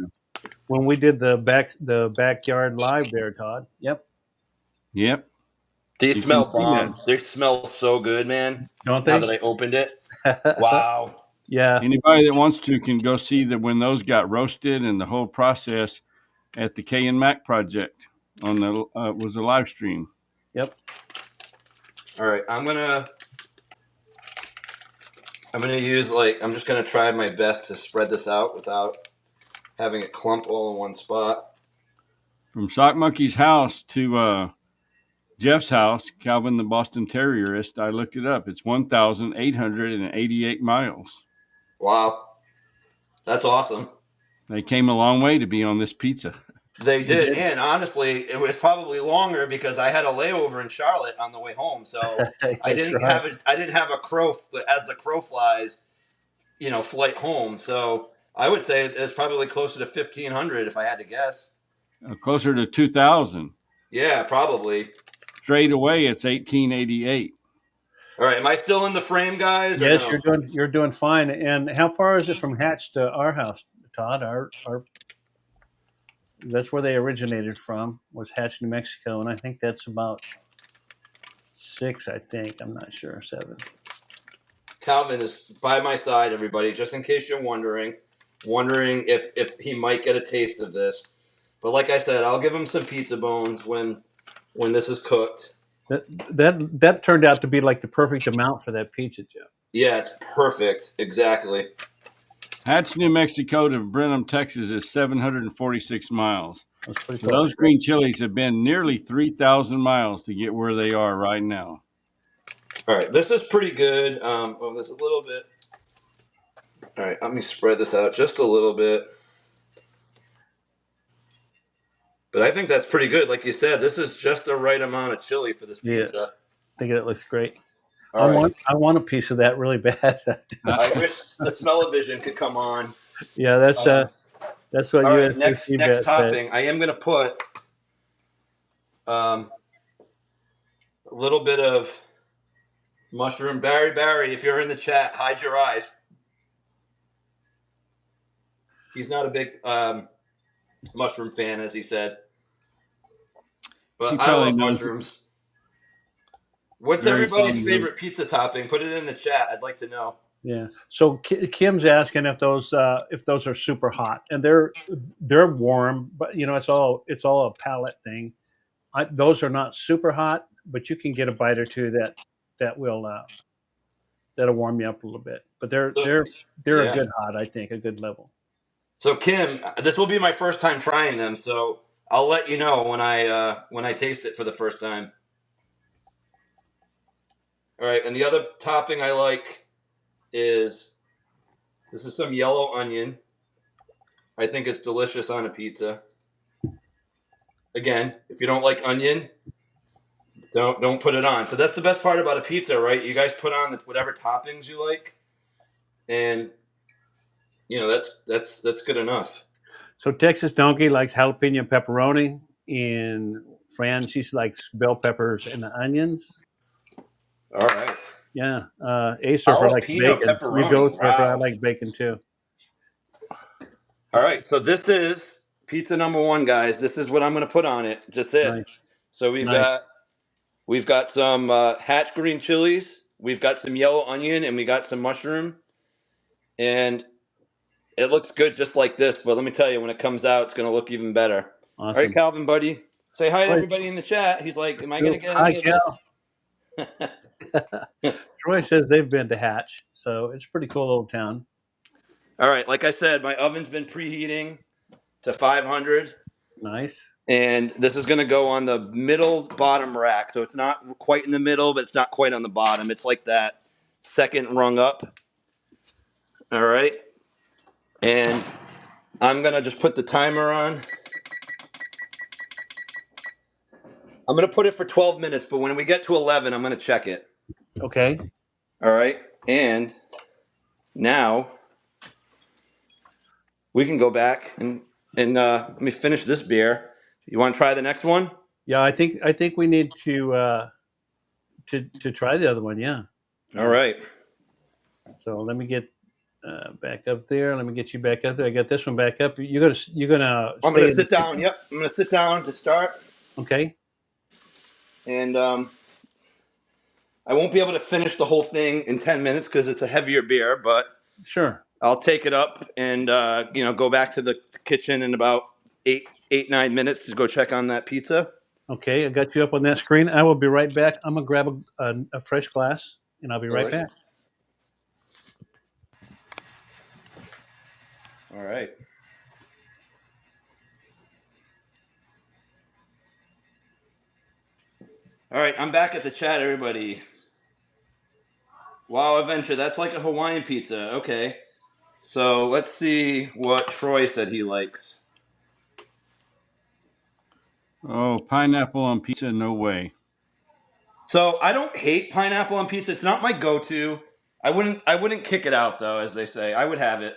when we did the backyard live there, Todd. Yep. Yep. They smell bomb. They smell so good, man. Don't they? Now that I opened it. Wow. Yeah. Anybody that wants to can go see that when those got roasted and the whole process at the K and Mac project on the was a live stream. Yep. All right, I'm gonna use I'm just gonna try my best to spread this out without having it clump all in one spot. From Sock Monkey's house to Jeff's house, Calvin the Boston Terrierist, I looked it up. It's 1,888 miles. Wow. That's awesome. They came a long way to be on this pizza. They did. And honestly, it was probably longer because I had a layover in Charlotte on the way home. So I didn't have a crow as the crow flies, flight home. So I would say it's probably closer to 1,500 if I had to guess. Closer to 2,000. Yeah, probably. Straight away, it's 1,888. All right, am I still in the frame, guys? Yes, no? You're doing fine. And how far is it from Hatch to our house, Todd? That's where they originated from. Was Hatch, New Mexico, and I think that's about 6. I think I'm not sure 7. Calvin is by my side, everybody, just in case you're wondering if he might get a taste of this. But like I said, I'll give him some pizza bones when this is cooked. That turned out to be like the perfect amount for that pizza, Jeff. Yeah, it's perfect. Exactly. Hatch, New Mexico to Brenham, Texas is 746 miles. That's pretty So close. those green chilies have been nearly 3,000 miles to get where they are right now. All right, this is pretty good. Oh, there's a little bit. All right, let me spread this out just a little bit. But I think that's pretty good. Like you said, this is just the right amount of chili for this pizza. Yes, I think it looks great. All right. I want a piece of that really bad. I wish the smell-o-vision could come on. Yeah, that's what All right, USSC next bet topping. said. I am going to put a little bit of mushroom. Barry, if you're in the chat, hide your eyes. He's not a big mushroom fan, as he said. But I love mushrooms. What's everybody's favorite pizza topping? Put it in the chat. I'd like to know. Yeah. So Kim's asking if those are super hot, and they're warm, but it's all a palate thing. Those are not super hot, but you can get a bite or two that will that'll warm you up a little bit. But they're a good hot, I think, a good level. So Kim, this will be my first time trying them, so I'll let you know when I taste it for the first time. All right, and the other topping I like is some yellow onion. I think it's delicious on a pizza. Again, if you don't like onion, don't put it on. So that's the best part about a pizza, right? You guys put on whatever toppings you like, and that's good enough. So Texas Donkey likes jalapeno pepperoni, and Fran, she likes bell peppers and the onions. All right. Yeah. Acer likes bacon. Pepperoni. You go pepper. Wow. I like bacon too. All right. So this is pizza number 1, guys. This is what I'm going to put on it. Just it. Nice. So we've got some Hatch green chilies. We've got some yellow onion, and we got some mushroom. And it looks good just like this. But let me tell you, when it comes out, it's going to look even better. Awesome. All right, Calvin, buddy. Say hi to everybody in the chat. He's like, am I going to get any of this? Troy says they've been to Hatch, so it's a pretty cool little town. All right, like I said, my oven's been preheating to 500. Nice. And this is going to go on the middle bottom rack. So it's not quite in the middle, but it's not quite on the bottom. It's like that second rung up. All right. And I'm going to just put the timer on. I'm going to put it for 12 minutes, but when we get to 11, I'm going to check it. Okay. All right. And now we can go back and let me finish this beer. You want to try the next one? Yeah, I think we need to try the other one. Yeah. All right. So let me get back up there. Let me get you back up there. I got this one back up. You're gonna. I'm gonna sit down. Yep, I'm gonna sit down to start. Okay. And I won't be able to finish the whole thing in 10 minutes because it's a heavier beer, but sure, I'll take it up and go back to the kitchen in about 9 minutes to go check on that pizza. Okay, I got you up on that screen. I will be right back. I'm gonna grab a fresh glass, and I'll be right back. All right. All right, I'm back at the chat, everybody. Wow, Adventure, that's like a Hawaiian pizza. Okay. So let's see what Troy said he likes. Oh, pineapple on pizza, no way. So I don't hate pineapple on pizza. It's not my go-to. I wouldn't kick it out, though, as they say. I would have it.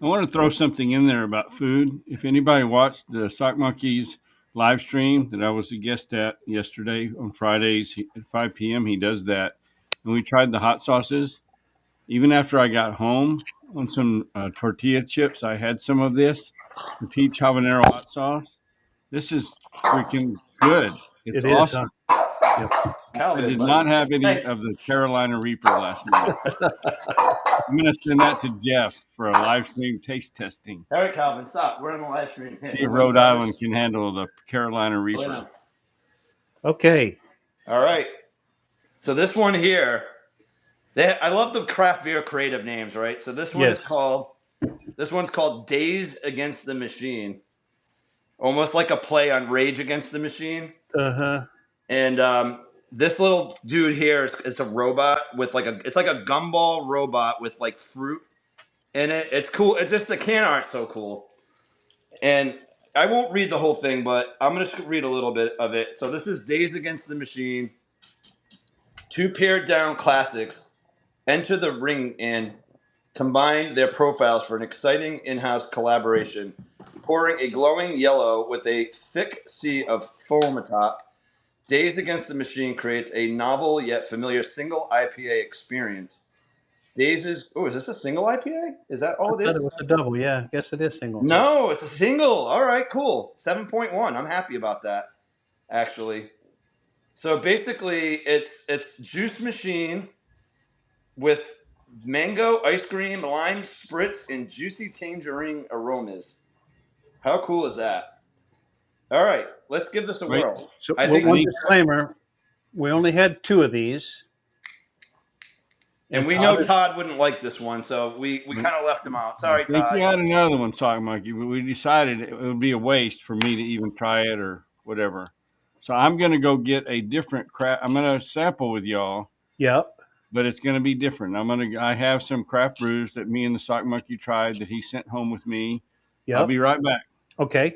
I want to throw something in there about food. If anybody watched the Sock Monkeys live stream that I was a guest at yesterday on Fridays at 5 p.m., he does that. And we tried the hot sauces. Even after I got home on some tortilla chips, I had some of this, the peach habanero hot sauce. This is freaking good. It's It is, huh? awesome. Yep. I Calvin, did buddy. not have any Hey, of the Carolina Reaper last night. I'm going to send that to Jeff for a live stream taste testing. all right, Calvin, stop. We're on the live stream. Hey, See if we're lemon Rhode peppers. Island can handle the Carolina Lay Reaper. down. Okay. All right. So this one here, I love the craft beer creative names, right? So this one Yes. is called Days Against the Machine, almost like a play on Rage Against the Machine. Uh-huh. And this little dude here is a robot with it's like a gumball robot with like fruit in it. It's cool. It's just the can art so cool. And I won't read the whole thing, but I'm gonna read a little bit of it. So this is Days Against the Machine. Two pared down classics enter the ring and combine their profiles for an exciting in-house collaboration, pouring a glowing yellow with a thick sea of foam atop. Days Against the Machine creates a novel yet familiar single IPA experience. Is this a single IPA? Is that all I it thought it is? was a double. Yeah, I guess it is single. No, it's a single. All right, cool. 7.1. I'm happy about that, actually. So basically, it's Juice Machine with mango, ice cream, lime spritz, and juicy tangerine aromas. How cool is that? All right, let's give this a Wait, whirl. So I one think, disclaimer, we only had 2 of these. and we know Todd wouldn't like this one, so we kind of left him out. Sorry, I think Todd. you had another one, Sock Monkey, but we decided it would be a waste for me to even try it or whatever. So I'm going to go get a different craft. I'm going to sample with y'all, Yep. but it's going to be different. I have some craft brews that me and the Sock Monkey tried that he sent home with me. Yep. I'll be right back. Okay.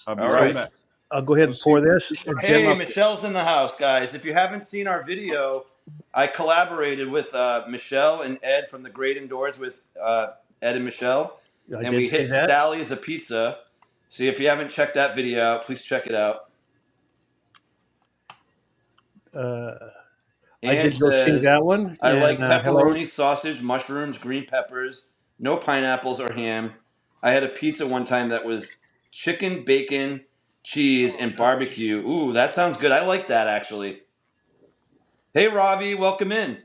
I'll be All right right. back. I'll go ahead and pour this. And Jim, Hey, Michelle's in the house, guys. If you haven't seen our video, I collaborated with Michelle and Ed from the Great Indoors with Ed and Michelle, and we hit Sally's a Pizza. So if you haven't checked that video out, please check it out. I did go see that one. I like pepperoni, sausage, mushrooms, green peppers, no pineapples or ham. I had a pizza one time that was chicken, bacon, cheese, and barbecue. Ooh, that sounds good. I like that, actually. Hey, Ravi, welcome in.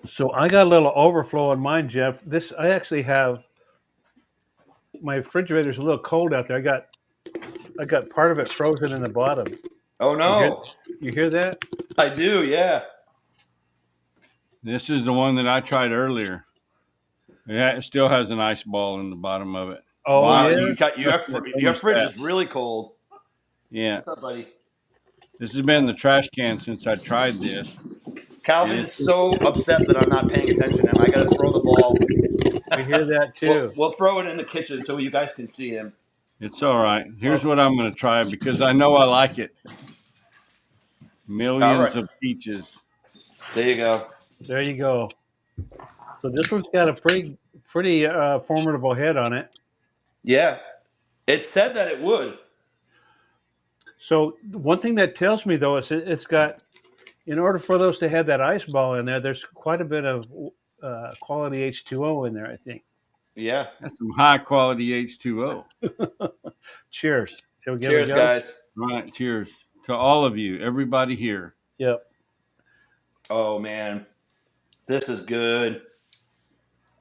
So I got a little overflow on mine, Jeff. I actually have my refrigerator's a little cold out there. I got part of it frozen in the bottom. Oh no! You hear that? I do, yeah. This is the one that I tried earlier. Yeah, it still has an ice ball in the bottom of it. Oh, wow, yeah. your fridge is really cold. Yeah. What's up, buddy? This has been the trash can since I tried this. Calvin is so upset that I'm not paying attention to him. I got to throw the ball. We hear that too. We'll throw it in the kitchen so you guys can see him. It's all right. Here's what I'm going to try because I know I like it. Millions of peaches. There you go. There you go. So this one's got a pretty formidable head on it. Yeah. It said that it would. So one thing that tells me, though, is it's got, in order for those to have that ice ball in there, there's quite a bit of quality H2O in there, I think. Yeah. That's some high quality H2O. Cheers. Cheers, guys. Right. Cheers to all of you, everybody here. Yep. Oh, man. This is good.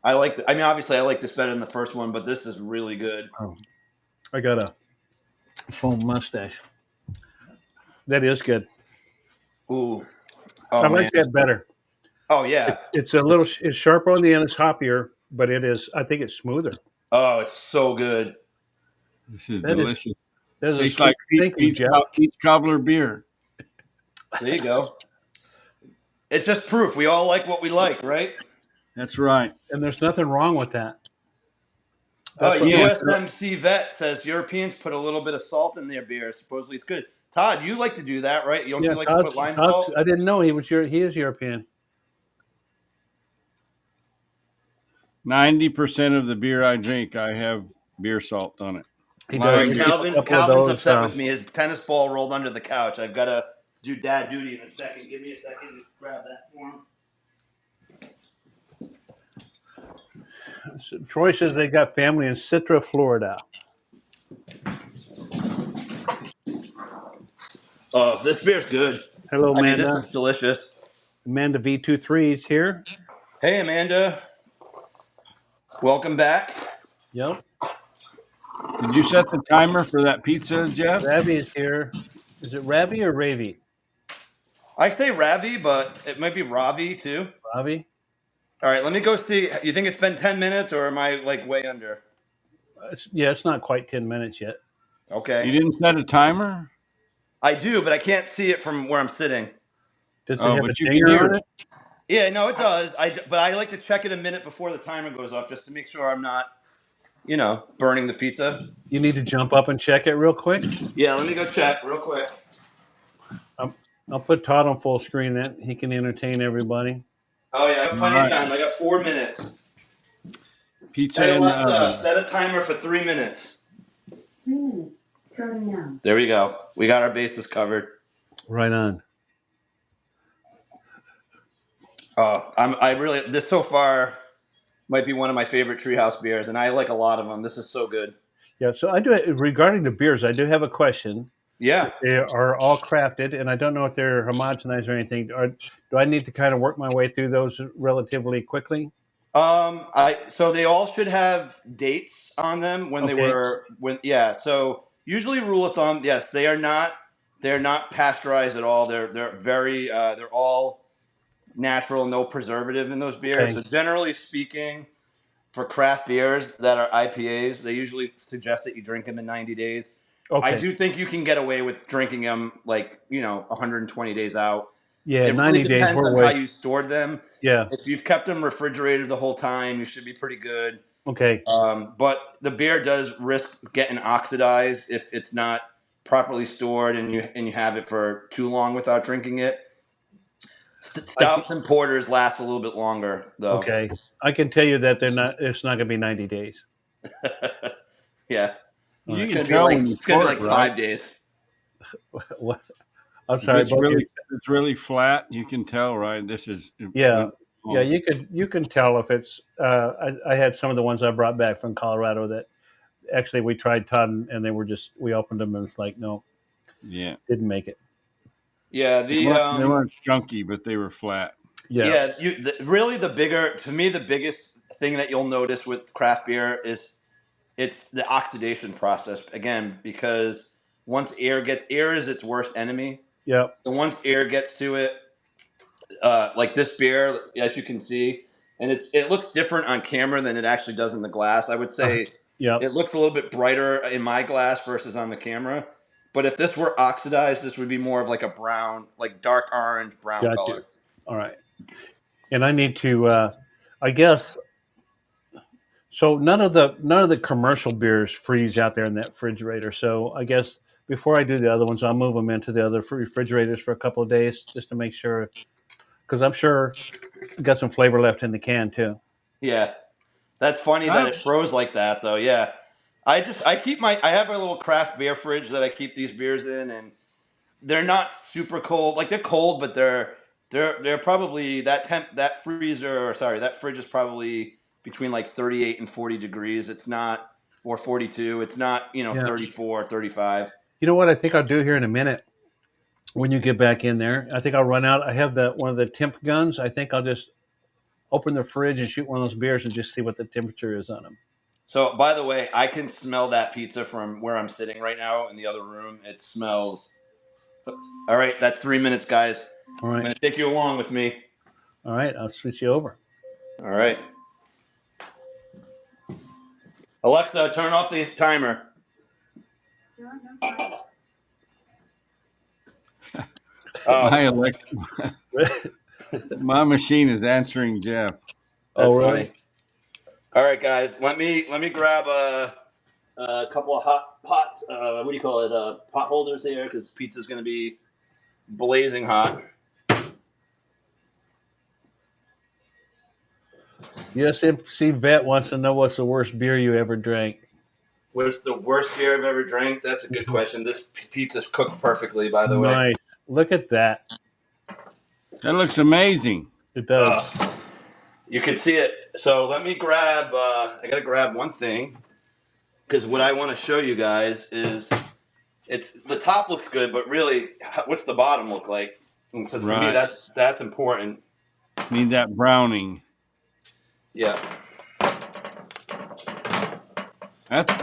Obviously I like this better than the first one, but this is really good. Oh, I got a foam mustache. That is good. Ooh. I like that better. Oh, yeah. It's sharper on the end. It's hoppier, but I think it's smoother. Oh, it's so good. This is delicious. Tastes like peach cobbler beer. There you go. It's just proof. We all like what we like, right? That's right. And there's nothing wrong with that. USMC Vet says Europeans put a little bit of salt in their beer. Supposedly it's good. Todd, you like to do that, right? You like to put lime salt? I didn't know he is European. 90% of the beer I drink, I have beer salt on it. Calvin's upset with me. His tennis ball rolled under the couch. I've got to do dad duty in a second. Give me a second to grab that for him. So Troy says they got family in Citra, Florida. Oh, this beer's good. Hello, I mean, this Amanda. is delicious. Amanda V23 is here. Hey, Amanda. Welcome back. Yep. Did you set the timer for that pizza, Jeff? Ravi is here. Is it Ravi or Ravi? I say Ravi, but it might be Ravi too. Ravi? All right, let me go see. You think it's been 10 minutes or am I like way under? It's not quite 10 minutes yet. Okay. You didn't set a timer? I do, but I can't see it from where I'm sitting. Does it Oh, have a but you can dinger hear on it. it? Yeah, no, it does. But I like to check it a minute before the timer goes off just to make sure I'm not, burning the pizza. You need to jump up and check it real quick. Yeah, let me go check real quick. I'll put Todd on full screen then. He can entertain everybody. Oh, yeah, I have plenty of time. I got 4 minutes. Pizza Hey, in the oven. Alexa, set a timer for 3 minutes. 3 minutes. Starting now. There we go. We got our bases covered. Right on. This so far might be one of my favorite Treehouse beers, and I like a lot of them. This is so good. Yeah, so I do, regarding the beers, I do have a question. Yeah. They are all crafted, and I don't know if they're homogenized or anything. Do I need to kind of work my way through those relatively quickly? So they all should have dates on them when Okay. So usually rule of thumb, yes, they're not pasteurized at all. They're very they're all natural, no preservative in those beers. Okay. So generally speaking, for craft beers that are IPAs, they usually suggest that you drink them in 90 days. Okay. I do think you can get away with drinking them 120 days out. Yeah, It 90 really days. depends We're on how way. you stored them. Yeah. If you've kept them refrigerated the whole time, you should be pretty good. Okay. But the beer does risk getting oxidized if it's not properly stored and you have it for too long without drinking it. Stouts and porters last a little bit longer, though. Okay. I can tell you that it's not going to be 90 days. Yeah. All You right. can tell when you It's going to pour be it, like right? 5 days. What? I'm If sorry. it's really flat. You can tell, right? This is Yeah. Yeah, you can tell if it's. I had some of the ones I brought back from Colorado that actually we tried Todd and they were just we opened them and it's like no, Yeah. didn't make it. Yeah. They weren't chunky, but they were flat. Yeah. Really the biggest thing that you'll notice with craft beer is it's the oxidation process again, because once air is its worst enemy. Yeah. So once air gets to it, like this beer, as you can see, and it looks different on camera than it actually does in the glass. I would say Yeah. it looks a little bit brighter in my glass versus on the camera. But if this were oxidized, this would be more of like a brown, like dark orange brown Got color. you. All right. And I need to, I guess. So none of the commercial beers freeze out there in that refrigerator. So I guess before I do the other ones, I'll move them into the other refrigerators for a couple of days just to make sure, because I'm sure it got some flavor left in the can too. Yeah, that's funny that it froze like that, though. Yeah, I have a little craft beer fridge that I keep these beers in, and they're not super cold. Like they're cold, but they're probably that fridge is probably between like 38 and 40 degrees. It's not, or 42. It's not, Yeah. 34, 35. You know what I think I'll do here in a minute when you get back in there? I think I'll run out. I have one of the temp guns. I think I'll just open the fridge and shoot one of those beers and just see what the temperature is on them. So, by the way, I can smell that pizza from where I'm sitting right now in the other room. It smells. All right, that's 3 minutes, guys. All I'm right. going to take you along with me. All right. I'll switch you over. All right. Alexa, turn off the timer. My Alexa, my machine is answering Jeff. That's really? funny. All right, guys. Let me grab a couple of hot pot. What do you call it? Pot holders here, because pizza's going to be blazing hot. USMC Vet wants to know what's the worst beer you ever drank. What's the worst beer I've ever drank? That's a good question. This pizza's cooked perfectly, by the way. Nice. Look at that. That looks amazing. It does. You can see it. So let me grab. I gotta grab one thing because what I want to show you guys is it's the top looks good, but really, what's the bottom look like? And so for me, Right. that's important. Need that browning. Yeah.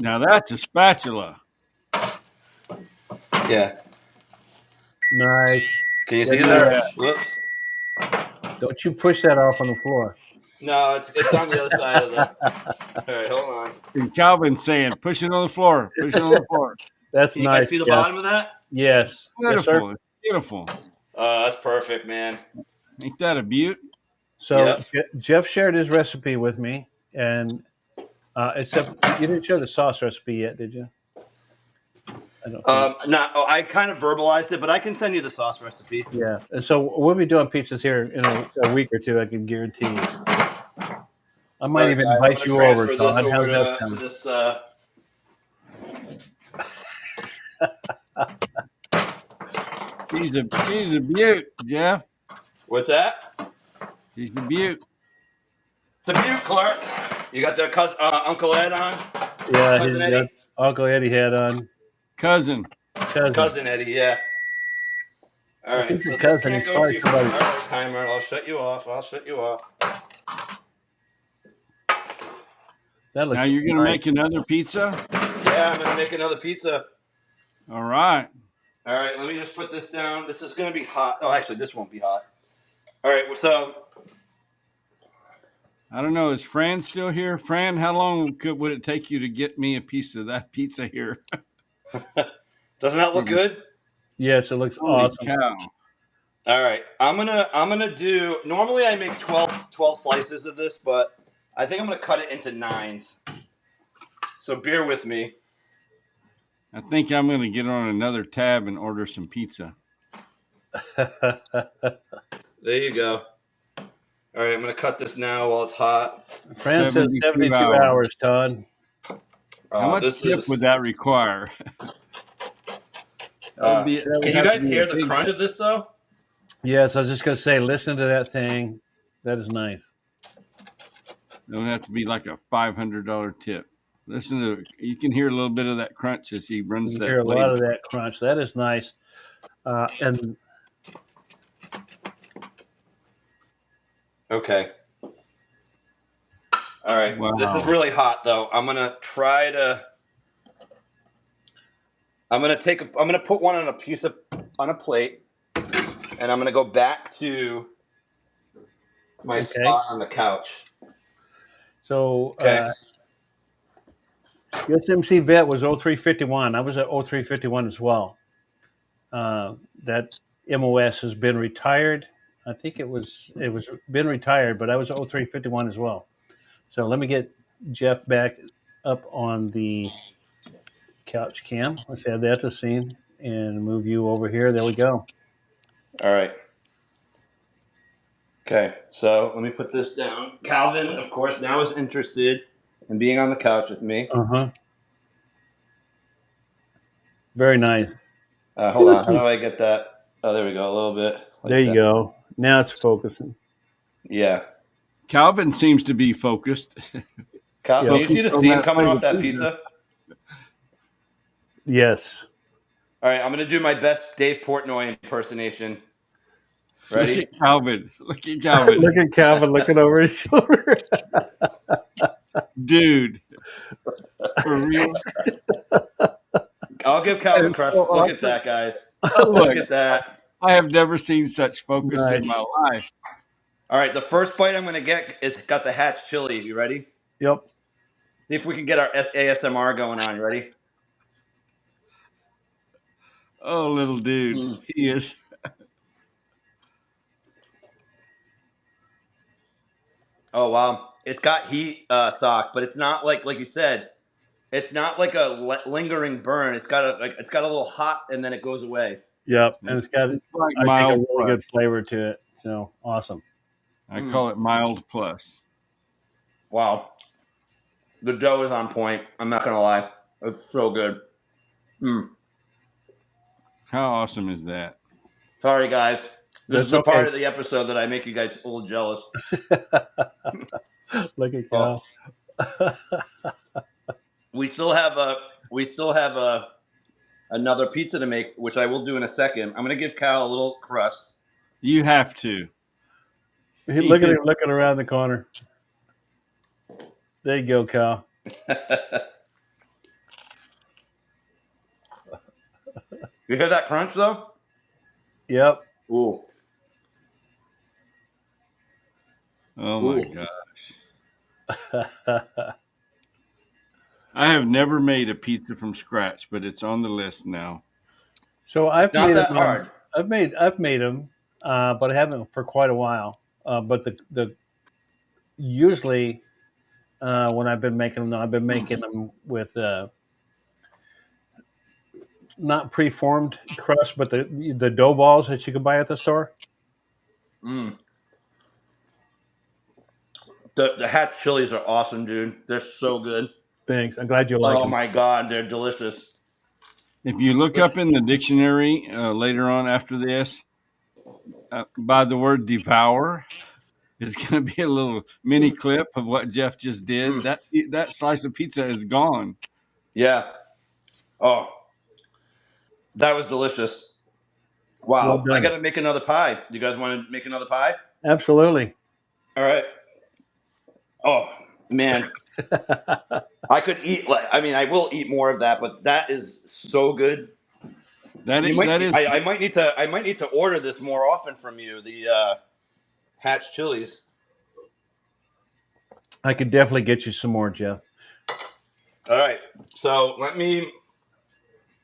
Now that's a spatula. Yeah. Nice. Can you Good see at that? that. Whoops. Don't you push that off on the floor. No, it's on the other side of the. All right, hold on. And Calvin's saying, push it on the floor. Push it on the floor. That's Can you guys nice, see the Jeff. bottom of that? Yes. Yes, sir. Beautiful. It's beautiful. That's perfect, man. Ain't that a beaut? So Yep. Jeff shared his recipe with me, and except you didn't share the sauce recipe yet, did you? I don't think. Not. Oh, I kind of verbalized it, but I can send you the sauce recipe. Yeah. And so we'll be doing pizzas here in a week or two. I can guarantee you. I might All right, even guys, I'm invite going to you over, transfer this Todd. over How's that to sound? this. She's a beaut, Jeff. What's that? She's a beaut. It's a beaut, Clark. You got the Uncle Ed on? Yeah, Cousin his Eddie? Uncle Eddie had on Cousin. Cousin Eddie, yeah. All If right, he's a so this cousin, can't he's go probably too far. All somebody. right, timer. I'll shut you off. That looks Now you're going to nice. make another pizza? Yeah, I'm going to make another pizza. All right. All right, let me just put this down. This is going to be hot. Oh, actually, this won't be hot. All right, so I don't know. Is Fran still here? Fran, how long would it take you to get me a piece of that pizza here? doesn't that look good? Yes, it looks Holy awesome. cow. All right, I'm gonna do. Normally, I make 12 slices of this, but I think I'm gonna cut it into 9s. So bear with me. I think I'm going to get on another tab and order some pizza. There you go. All right, I'm gonna cut this now while it's hot. Fran says 72 hours, Todd. How much This tip is. would that require? Can you guys hear the big crunch of this though? Yes, I was just going to say, listen to that thing. That is nice. It would have to be like a $500 tip. Listen to it. You can hear a little bit of that crunch as he runs You that hear a blade. lot of that crunch. That is nice. And Okay. All right. Wow. This is really hot though. I'm gonna try to. I'm gonna put one on a plate, and I'm gonna go back to my spot on the couch. so Okay. USMC vet was 0351. I was at 0351 as well. That MOS has been retired. I think it was been retired, but I was 0351 as well. So let me get Jeff back up on the couch cam. Let's add that to the scene and move you over here. There we go. All right. Okay. So let me put this down. Calvin, of course, now is interested in being on the couch with me. Very nice. Hold on. How do I get that? Oh, there we go. A little bit. Like There you that. go. Now it's focusing. Yeah. Calvin seems to be focused. Can you see the On steam that coming plate off of that pizza. pizza? Yes. All right. I'm gonna do my best Dave Portnoy impersonation. Ready? Look at Calvin. Look at Calvin. Look at Calvin looking over his shoulder. Dude. For real? I'll give Calvin It's credit. so Look awesome. at that, guys. Look, Look at that. I have never seen such focus Nice. in my life. All right, the first bite I'm going to get is got the Hatch chili. You ready? Yep. See if we can get our ASMR going on. You ready? Oh, little dude. He is. Oh wow, it's got heat, sock, but it's not like you said. It's not like a lingering burn. It's got a little hot, and then it goes away. Yep. And it's got, It's like I think, a mild really plus. good flavor to it. So awesome. I call it mild plus. Wow, the dough is on point. I'm not gonna lie, it's so good. How awesome is that? Sorry, guys. This is That's the part okay. of the episode that I make you guys a little jealous. Look at Oh, Cal. we still have another pizza to make, which I will do in a second. I'm going to give Cal a little crust. You have to. Look at him looking around the corner. There you go, Cal. You hear that crunch though? Yep. Ooh. Oh my gosh. I have never made a pizza from scratch, but it's on the list now. So I've Not made that them. hard. I've made them, but I haven't for quite a while. But the usually when I've been making them, I've been making them with not preformed crust, but the dough balls that you can buy at the store. Mm. The hatch chilies are awesome, dude. They're so good. Thanks. I'm glad you like Oh them. my god, they're delicious. If you look up in the dictionary later on after this, by the word devour, it's going to be a little mini clip of what Jeff just did. That slice of pizza is gone. Yeah. Oh, that was delicious. Well Wow. I done. got to make another pie. You guys want to make another pie? Absolutely. All right. Oh, man. I could eat, I will eat more of that, but that is so good. That is. I might need to order this more often from you, the hatch chilies. I could definitely get you some more, Jeff. All right. So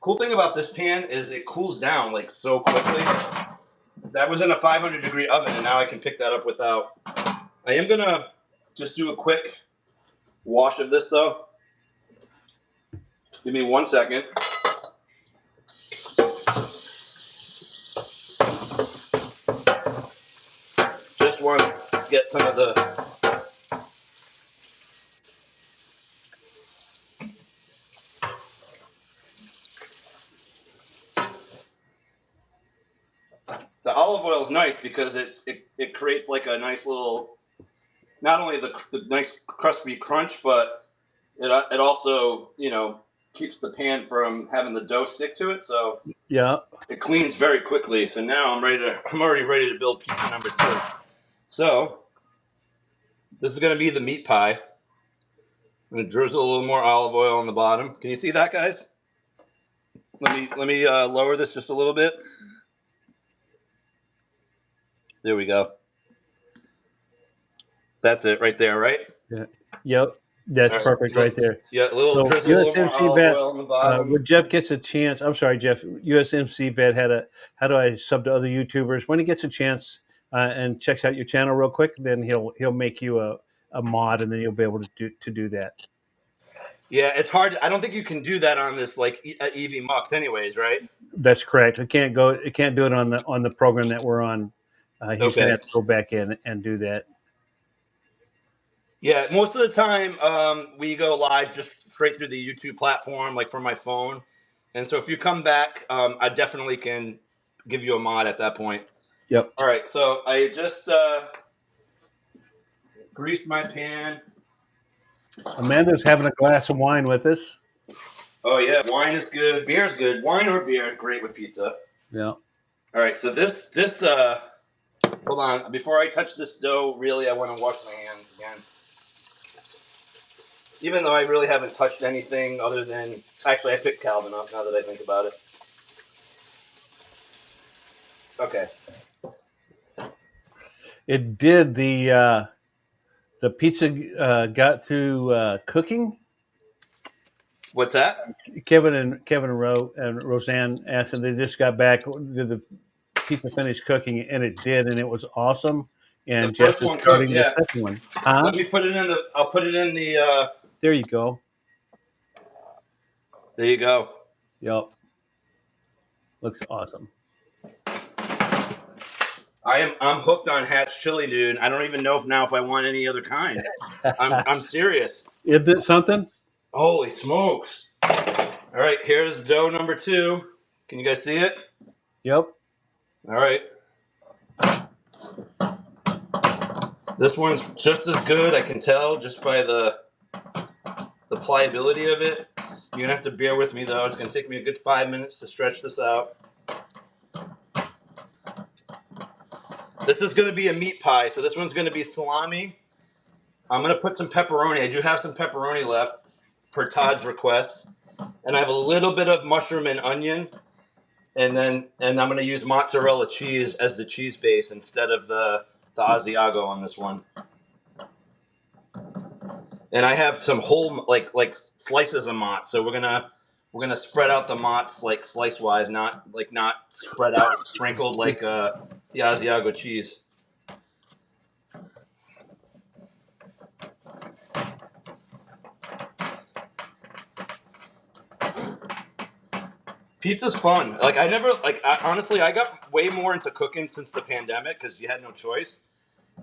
cool thing about this pan is it cools down like so quickly. That was in a 500-degree oven, and now I can pick that up without. I am gonna just do a quick wash of this though. Give me 1 second. Just want to get some of the. The olive oil is nice because it creates like a nice little, not only the nice crispy crunch, but it also keeps the pan from having the dough stick to it. So Yeah. it cleans very quickly. So now I'm already ready to build pizza number 2. So this is going to be the meat pie. I'm going to drizzle a little more olive oil on the bottom. Can you see that, guys? Let me lower this just a little bit. There we go. That's it right there, right? Yeah. Yep. That's perfect right there. Yeah, a little drizzle, a little more olive oil on the bottom. When Jeff gets a chance, I'm sorry, Jeff. USMC Vet had how do I sub to other YouTubers? When he gets a chance and checks out your channel real quick, then he'll make you a mod, and then you'll be able to do that. Yeah, it's hard. I don't think you can do that on this EV Mux, anyways, right? That's correct. It can't do it on the program that we're on. He's gonna have to go back in and do that. Yeah, most of the time we go live just straight through the YouTube platform, like from my phone. And so if you come back, I definitely can give you a mod at that point. Yep. All right, so I just greased my pan. Amanda's having a glass of wine with us. Oh yeah, wine is good. Beer is good. Wine or beer, great with pizza. Yeah. All right, so this hold on. Before I touch this dough, really, I want to wash my hands again. Even though I really haven't touched anything other than... Actually, I picked Calvin up now that I think about it. Okay. It did. The pizza got through cooking. What's that? Kevin and Roseanne asked, and they just got back. Did the pizza finish cooking? And it did, and it was awesome. And The Jeff first is one starting cooked, yeah. the second one. Let me put it in the... I'll put it in the... There you go. There you go. Yep. Looks awesome. I'm hooked on Hatch chili, dude. I don't even know if I want any other kind. I'm serious. Isn't it something? Holy smokes! All right, here's dough number 2. Can you guys see it? Yep. All right. This one's just as good, I can tell, just by the pliability of it. You're going to have to bear with me, though. It's going to take me a good 5 minutes to stretch this out. This is going to be a meat pie, so this one's going to be salami. I'm going to put some pepperoni. I do have some pepperoni left per Todd's request. And I have a little bit of mushroom and onion. And I'm going to use mozzarella cheese as the cheese base instead of the Asiago on this one. And I have some whole like slices of mozz. So we're gonna spread out the mozz like slice wise, not spread out sprinkled like the Asiago cheese. Pizza's fun. Like honestly, I got way more into cooking since the pandemic because you had no choice.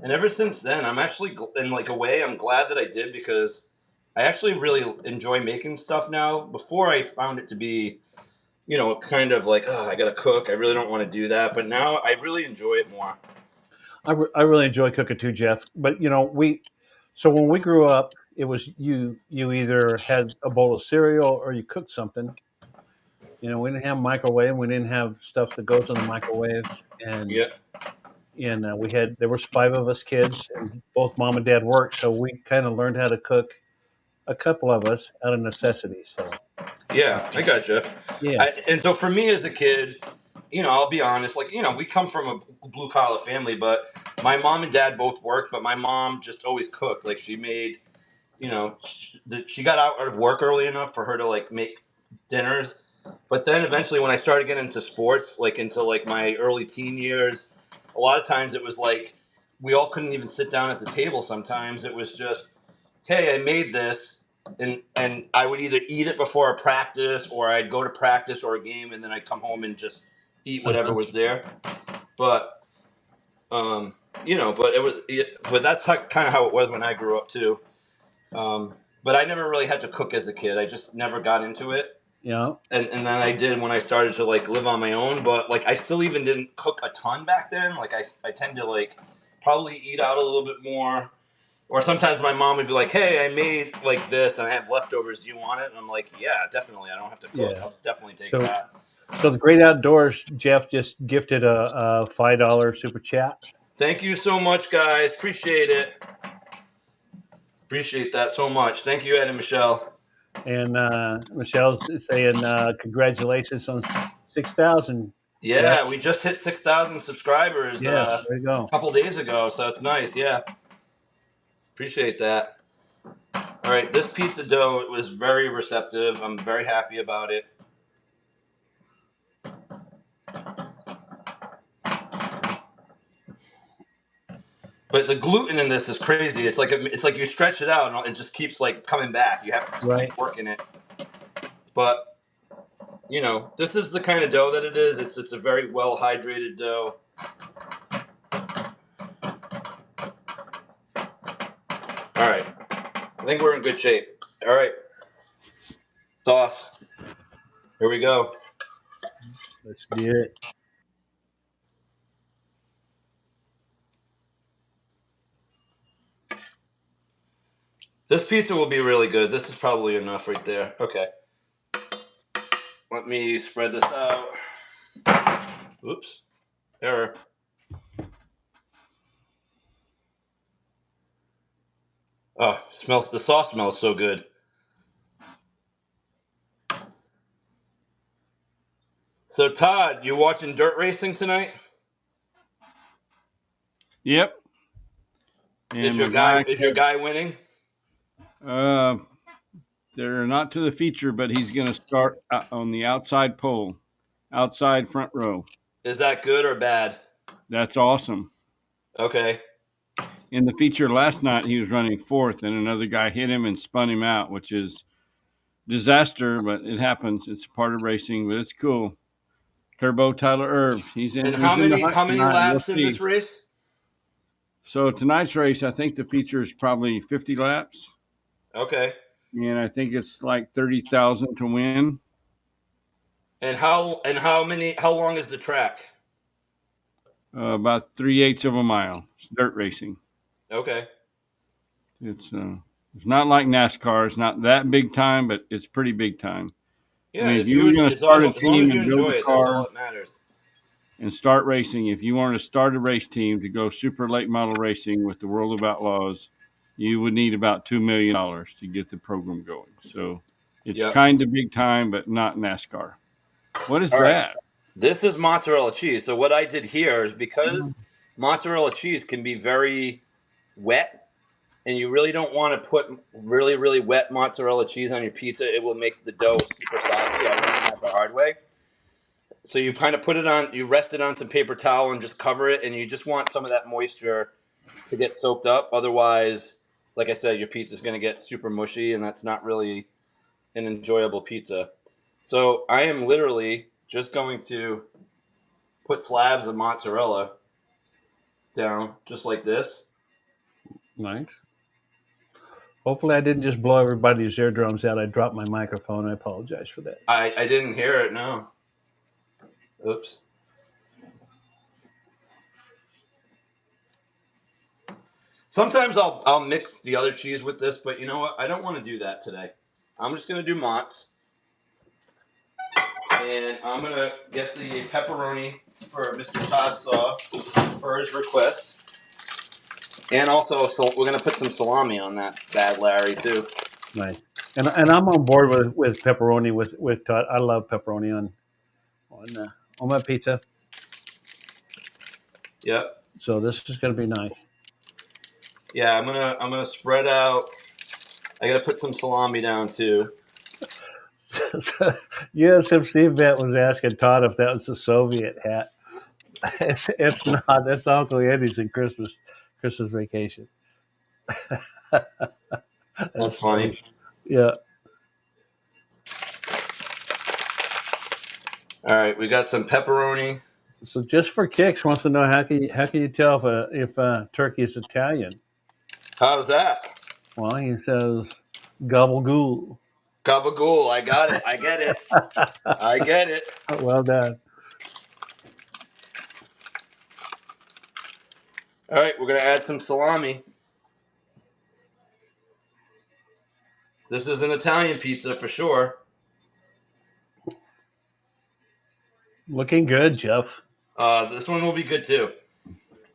And ever since then, I'm actually, in like a way, I'm glad that I did because I actually really enjoy making stuff now. Before I found it to be, kind of like, oh, I got to cook. I really don't want to do that. But now I really enjoy it more. I really enjoy cooking too, Jeff. But so when we grew up, it was you either had a bowl of cereal or you cooked something. We didn't have a microwave. We didn't have stuff that goes in the microwave, and Yeah. there was 5 of us kids, and both mom and dad worked, so we kind of learned how to cook. A couple of us out of necessity. So Yeah, I gotcha. yeah, And so for me as a kid, I'll be honest, we come from a blue collar family, but my mom and dad both worked, but my mom just always cooked. Like she made, she got out of work early enough for her to like make dinners. But then eventually when I started getting into sports, like into like my early teen years, a lot of times it was like we all couldn't even sit down at the table sometimes. It was just, hey, I made this, and I would either eat it before a practice or I'd go to practice or a game and then I'd come home and just eat whatever was there. But but that's kind of how it was when I grew up too. But I never really had to cook as a kid. I just never got into it. yeah, And then I did when I started to like live on my own, but like I still even didn't cook a ton back then. Like I tend to like probably eat out a little bit more. Or sometimes my mom would be like, "Hey, I made like this and I have leftovers. Do you want it?" And I'm like, "Yeah, definitely. I don't have to cook. yeah. I'll definitely take So that." so the Great Outdoors, Jeff just gifted a $5 super chat. Thank you so much, guys. Appreciate it. Appreciate that so much. Thank you, Ed and Michelle. And Michelle's saying congratulations on 6,000. Yeah, we just hit 6,000 subscribers Yes, a there you go. couple days ago, so it's nice. Yeah, appreciate that. All right, this pizza dough was very receptive. I'm very happy about it. But the gluten in this is crazy. It's like you stretch it out and it just keeps like coming back. You have to just keep working it. But this is the kind of dough that it is. It's a very well hydrated dough. All right, I think we're in good shape. All right, sauce. Here we go. Let's get it. This pizza will be really good. This is probably enough right there. Okay. Let me spread this out. Oops. Error. Oh, the sauce smells so good. So Todd, you watching dirt racing tonight? Yep. And Is your guy winning? They're not to the feature, but he's going to start on the outside pole, outside front row. Is that good or bad? That's awesome. Okay. In the feature last night, he was running fourth, and another guy hit him and spun him out, which is disaster, but it happens. It's part of racing, but it's cool. Turbo Tyler Erb. He's in. And how in the many hunt tonight. laps in this race? So tonight's race, I think the feature is probably 50 laps. Okay. And I think it's like 30,000 to win. And how long is the track? About 3/8 of a mile. It's dirt racing. Okay. It's not like NASCAR. It's not that big time, but it's pretty big time. Yeah, I mean, if if you you were going to as long start a as long as team you and build enjoy a it, that's all car that matters. and start racing, if you wanted to start a race team to go super late model racing with the World of Outlaws, you would need about $2 million to get the program going. So it's Yep. kind of big time, but not NASCAR. What is All right. that? This is mozzarella cheese. So what I did here is because mozzarella cheese can be very wet, and you really don't want to put really, really wet mozzarella cheese on your pizza. It will make the dough super soggy. I learned that the hard way. So you kind of put it on, you rest it on some paper towel and just cover it, and you just want some of that moisture to get soaked up. Otherwise, like I said, your pizza is going to get super mushy, and that's not really an enjoyable pizza. So I am literally just going to put slabs of mozzarella down just like this. Nice. Hopefully, I didn't just blow everybody's eardrums out. I dropped my microphone. I apologize for that. I didn't hear it, no. Oops. Sometimes I'll mix the other cheese with this, but you know what? I don't want to do that today. I'm just going to do mozz. And I'm going to get the pepperoni for Mr. Todd saw for his request. And also, so we're going to put some salami on that bad Larry, too. Nice. And I'm on board with pepperoni with Todd. I love pepperoni on my pizza. Yep. So this is going to be nice. Yeah, I'm gonna spread out. I got to put some salami down, too. USMC vet was asking Todd if that was a Soviet hat. It's not. That's Uncle Eddie's in Christmas vacation. That's funny. Yeah. All right, we got some pepperoni. So just for kicks, wants to know how can you tell if turkey is Italian? How's that? Well, he says gabagool. Gabagool. I got it. I get it. I get it. Well done. All right, we're going to add some salami. This is an Italian pizza for sure. Looking good, Jeff. This one will be good too.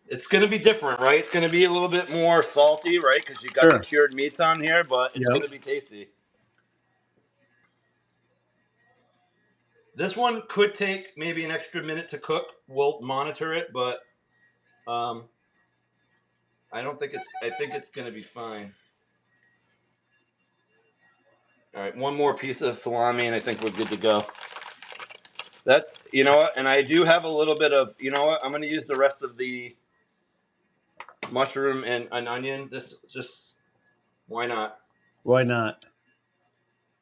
It's going to be different, right? It's going to be a little bit more salty, right? Because you got Sure. the cured meats on here, but it's Yep. going to be tasty. This one could take maybe an extra minute to cook. We'll monitor it, but I think it's going to be fine. All right, one more piece of salami, and I think we're good to go. That's, you know what, and I do have a little bit of, you know what, I'm going to use the rest of the mushroom and an onion. This just, why not? Why not?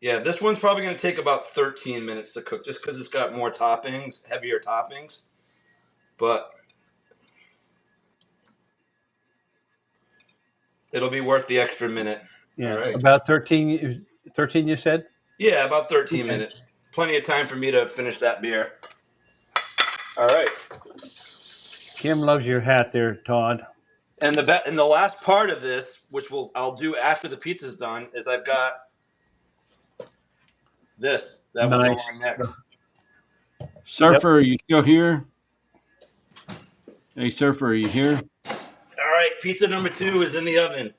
Yeah, this one's probably going to take about 13 minutes to cook just because it's got more toppings, heavier toppings. But it'll be worth the extra minute. Yeah. All right. About 13, you said? Yeah, about 13 Okay. minutes. Plenty of time for me to finish that beer. All right. Kim loves your hat there, Todd. And the last part of this, which I'll do after the pizza's done, is I've got this that will go Nice. on next. Surfer, are you still here? Hey, Surfer, are you here? All right, pizza number 2 is in the oven.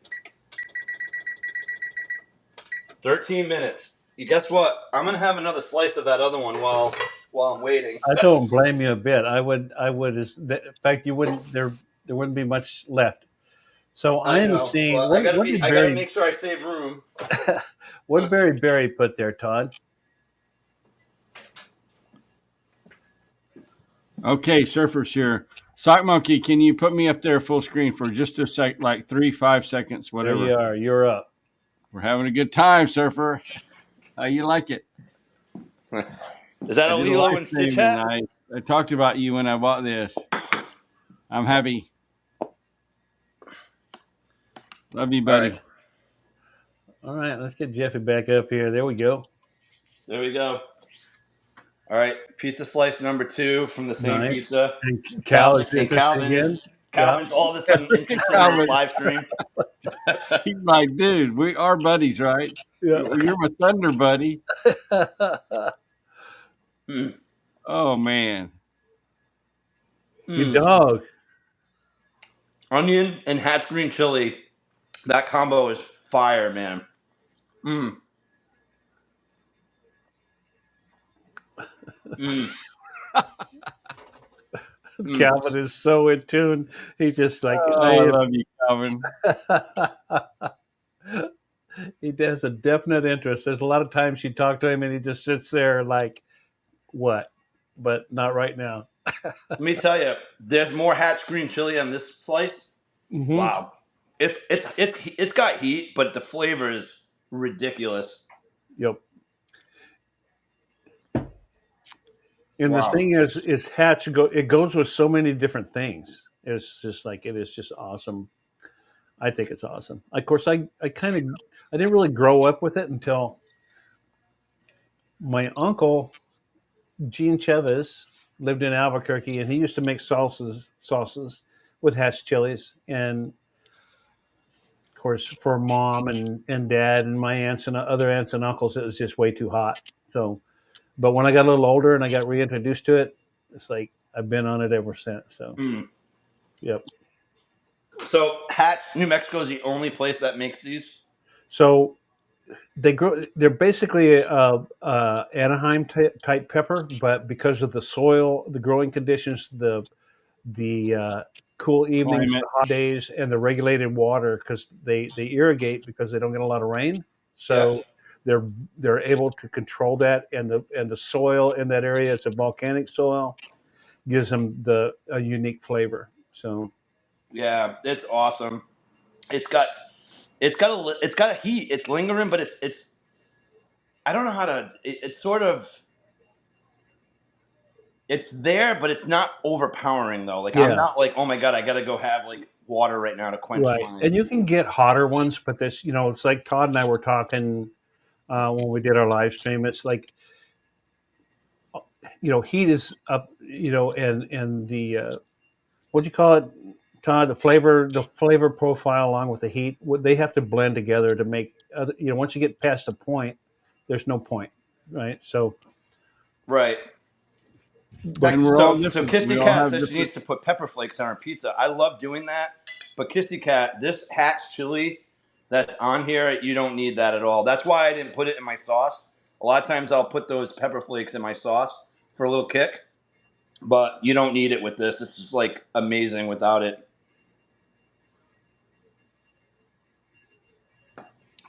13 minutes. You guess what? I'm gonna have another slice of that other one while I'm waiting. I don't blame you a bit. I would. In fact, you wouldn't. There wouldn't be much left. So I I'm know. seeing. Well, I gotta make sure I save room. What did Barry put there, Todd? Okay, Surfer's here. Sock Monkey, can you put me up there full screen for just a sec, like 3-5 seconds, whatever? There you are. You're up. We're having a good time, Surfer. How you like it? Is that a I did Lilo live and stream Stitch hat? and I talked about you when I bought this. I'm happy. Love you, buddy. All right, let's get Jeffy back up here. There we go. There we go. All right, pizza slice number 2 from the same Nice. pizza. And Cal is interested again. Yeah. Calvin's all of a sudden interested in this Calvin, live stream. he's like, dude, we are buddies, right? Yeah. You're my thunder buddy. Mm, Oh man, Good mm. dog. Onion and Hatch green chili. That combo is fire, man. Mm, mm, mm. Calvin is so in tune. He's just like, oh, I love you, Calvin. he has a definite interest. There's a lot of times you talk to him and he just sits there like, what? But not right now. Let me tell you, there's more Hatch green chili on this slice. Mm-hmm. Wow, it's got heat, but the flavor is ridiculous. Yep. And Wow. the thing is Hatch it goes with so many different things. It's just like it is just awesome. I think it's awesome. Of course, I didn't really grow up with it until my uncle Gene Chavez lived in Albuquerque, and he used to make sauces with Hatch chilies. And of course, for mom and dad and my aunts and other aunts and uncles, it was just way too hot. So, but when I got a little older and I got reintroduced to it, it's like I've been on it ever since. So, Mm. yep. So Hatch, New Mexico is the only place that makes these. So they're basically a Anaheim type pepper, but because of the soil, the growing conditions, the cool evenings, Climate. the hot days, and the regulated water, because they irrigate because they don't get a lot of rain, Yeah. so they're able to control that, and the soil in that area, it's a volcanic soil, gives them a unique flavor. So Yeah, it's awesome. It's got a heat. It's lingering, but it's I don't know how to. It's sort of it's there, but it's not overpowering though. Like I'm yeah, not like, oh my god, I gotta go have like water right now to quench right. my. And you can get hotter ones, but this, it's like Todd and I were talking when we did our live stream. It's like heat is up, and the what do you call it, Todd? The flavor profile along with the heat, they have to blend together to make. Once you get past the point, there's no point, right? So, Right. but And we're all So different. We Kissy all Cat have says she different. needs to put pepper flakes on her pizza. I love doing that, but Kissy Cat, this Hatch chili that's on here, you don't need that at all. That's why I didn't put it in my sauce. A lot of times I'll put those pepper flakes in my sauce for a little kick, but you don't need it with this. This is like amazing without it.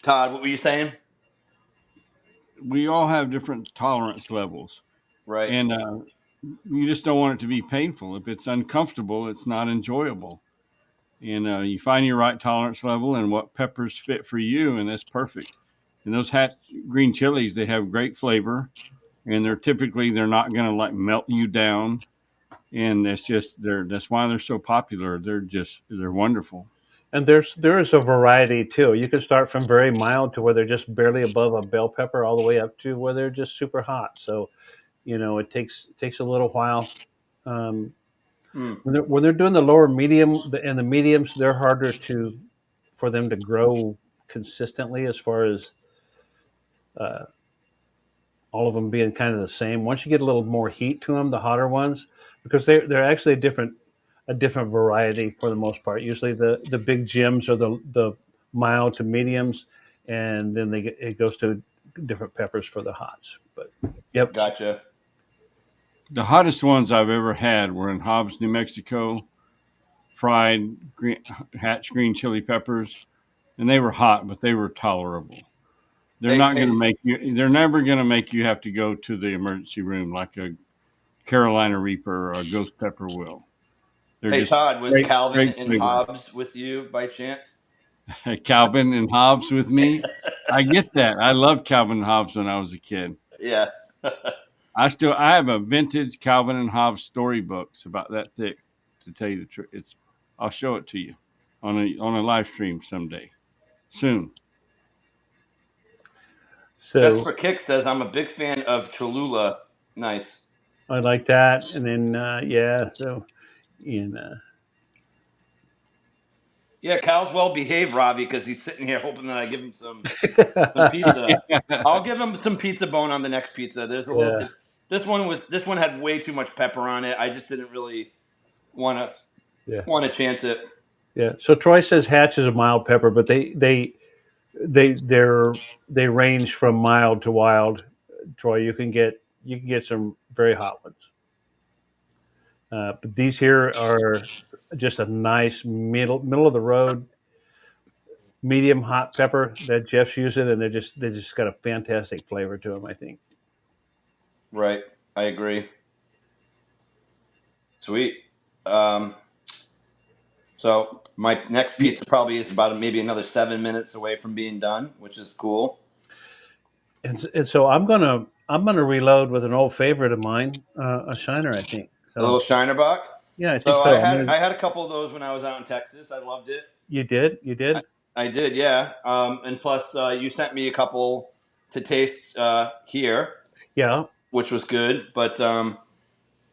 Todd, what were you saying? We all have different tolerance levels, Right. and you just don't want it to be painful. If it's uncomfortable, it's not enjoyable. And you find your right tolerance level and what peppers fit for you, and that's perfect. And those Hatch green chilies, they have great flavor, and they're not going to like melt you down. And that's why they're so popular. They're wonderful. and there is a variety too. You can start from very mild to where they're just barely above a bell pepper, all the way up to where they're just super hot. So, it takes a little while. Um, Mm. when they're doing the lower medium and the mediums, they're harder for them to grow consistently, as far as uh, all of them being kind of the same. Once you get a little more heat to them, the hotter ones, because they're actually a different variety for the most part. Usually the big gems are the mild to mediums, and then it goes to different peppers for the hots. But yep. Gotcha. The hottest ones I've ever had were in Hobbs, New Mexico, fried Hatch green chili peppers, and they were hot, but they were tolerable. They're Hey, not going hey, to make you. They're never going to make you have to go to the emergency room like a Carolina Reaper or a Ghost Pepper will. They're hey, just Todd, was great, Calvin great and flavor. Hobbs with you by chance? Calvin and Hobbs with me. I get that. I loved Calvin and Hobbs when I was a kid. Yeah. I have a vintage Calvin and Hobbes storybook. It's about that thick, to tell you the truth. I'll show it to you on a live stream someday, soon. Just So for Kick says, I'm a big fan of Cholula. Nice. I like that. And then so in Yeah, Cal's well behaved, Robbie, because he's sitting here hoping that I give him some pizza. I'll give him some pizza bone on the next pizza. There's a little. yeah, This one had way too much pepper on it. I just didn't really want yeah, to chance it. yeah. So Troy says Hatch is a mild pepper, but they they're they range from mild to wild. Troy, you can get some very hot ones. But these here are just a nice middle of the road medium hot pepper that Jeff's using, and they just got a fantastic flavor to them. I think. Right, I agree. Sweet. Um, so my next Yeah. pizza probably is about maybe another 7 minutes away from being done, which is cool. And so I'm gonna reload with an old favorite of mine, a Shiner. I think A little so. Shiner Buck. Yeah, I think So so. I'm gonna. I had a couple of those when I was out in Texas. I loved it. You did. I did, yeah. And plus, you sent me a couple to taste here, Yeah, which was good. But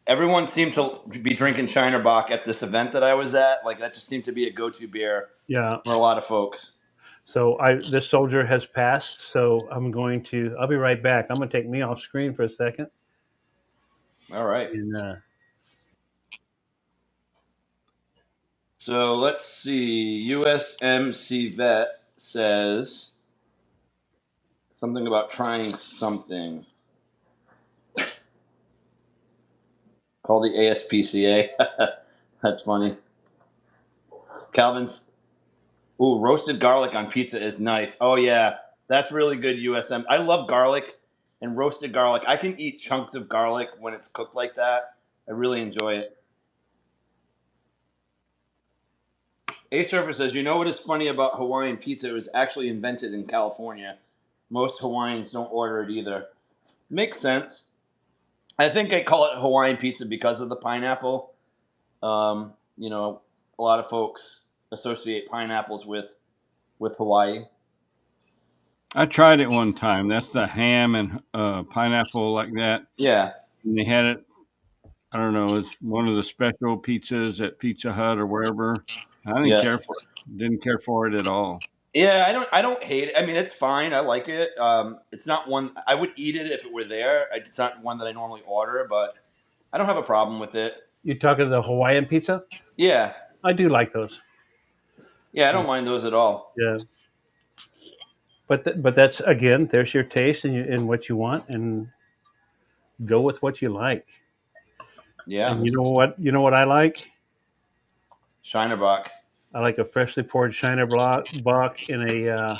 everyone seemed to be drinking Shiner Bock at this event that I was at. Like that just seemed to be a go-to beer yeah. for a lot of folks. So this soldier has passed. So I'll be right back. I'm gonna take me off screen for a second. All right. And So let's see. USMC Vet says something about trying something called the ASPCA. That's funny. Calvin's. Ooh, roasted garlic on pizza is nice. Oh yeah, that's really good. USM. I love garlic and roasted garlic. I can eat chunks of garlic when it's cooked like that. I really enjoy it. A Surfer says, you know what is funny about Hawaiian pizza? It was actually invented in California. Most Hawaiians don't order it either. Makes sense. I think I call it Hawaiian pizza because of the pineapple. You know, a lot of folks associate pineapples with Hawaii. I tried it one time. That's the ham and pineapple like that. Yeah. And they had it. I don't know. It's one of the special pizzas at Pizza Hut or wherever. I didn't Yeah. care for it. Didn't care for it at all. Yeah, I don't hate it. I mean, it's fine. I like it. It's not one I would eat it if it were there. It's not one that I normally order, but I don't have a problem with it. you talking to the Hawaiian pizza? Yeah, I do like those. yeah, I don't mind those at all. Yeah, but that's again, there's your taste and what you want, and go with what you like. Yeah, And you know what I like? Shinerbach. I like a freshly poured Shiner Bock in a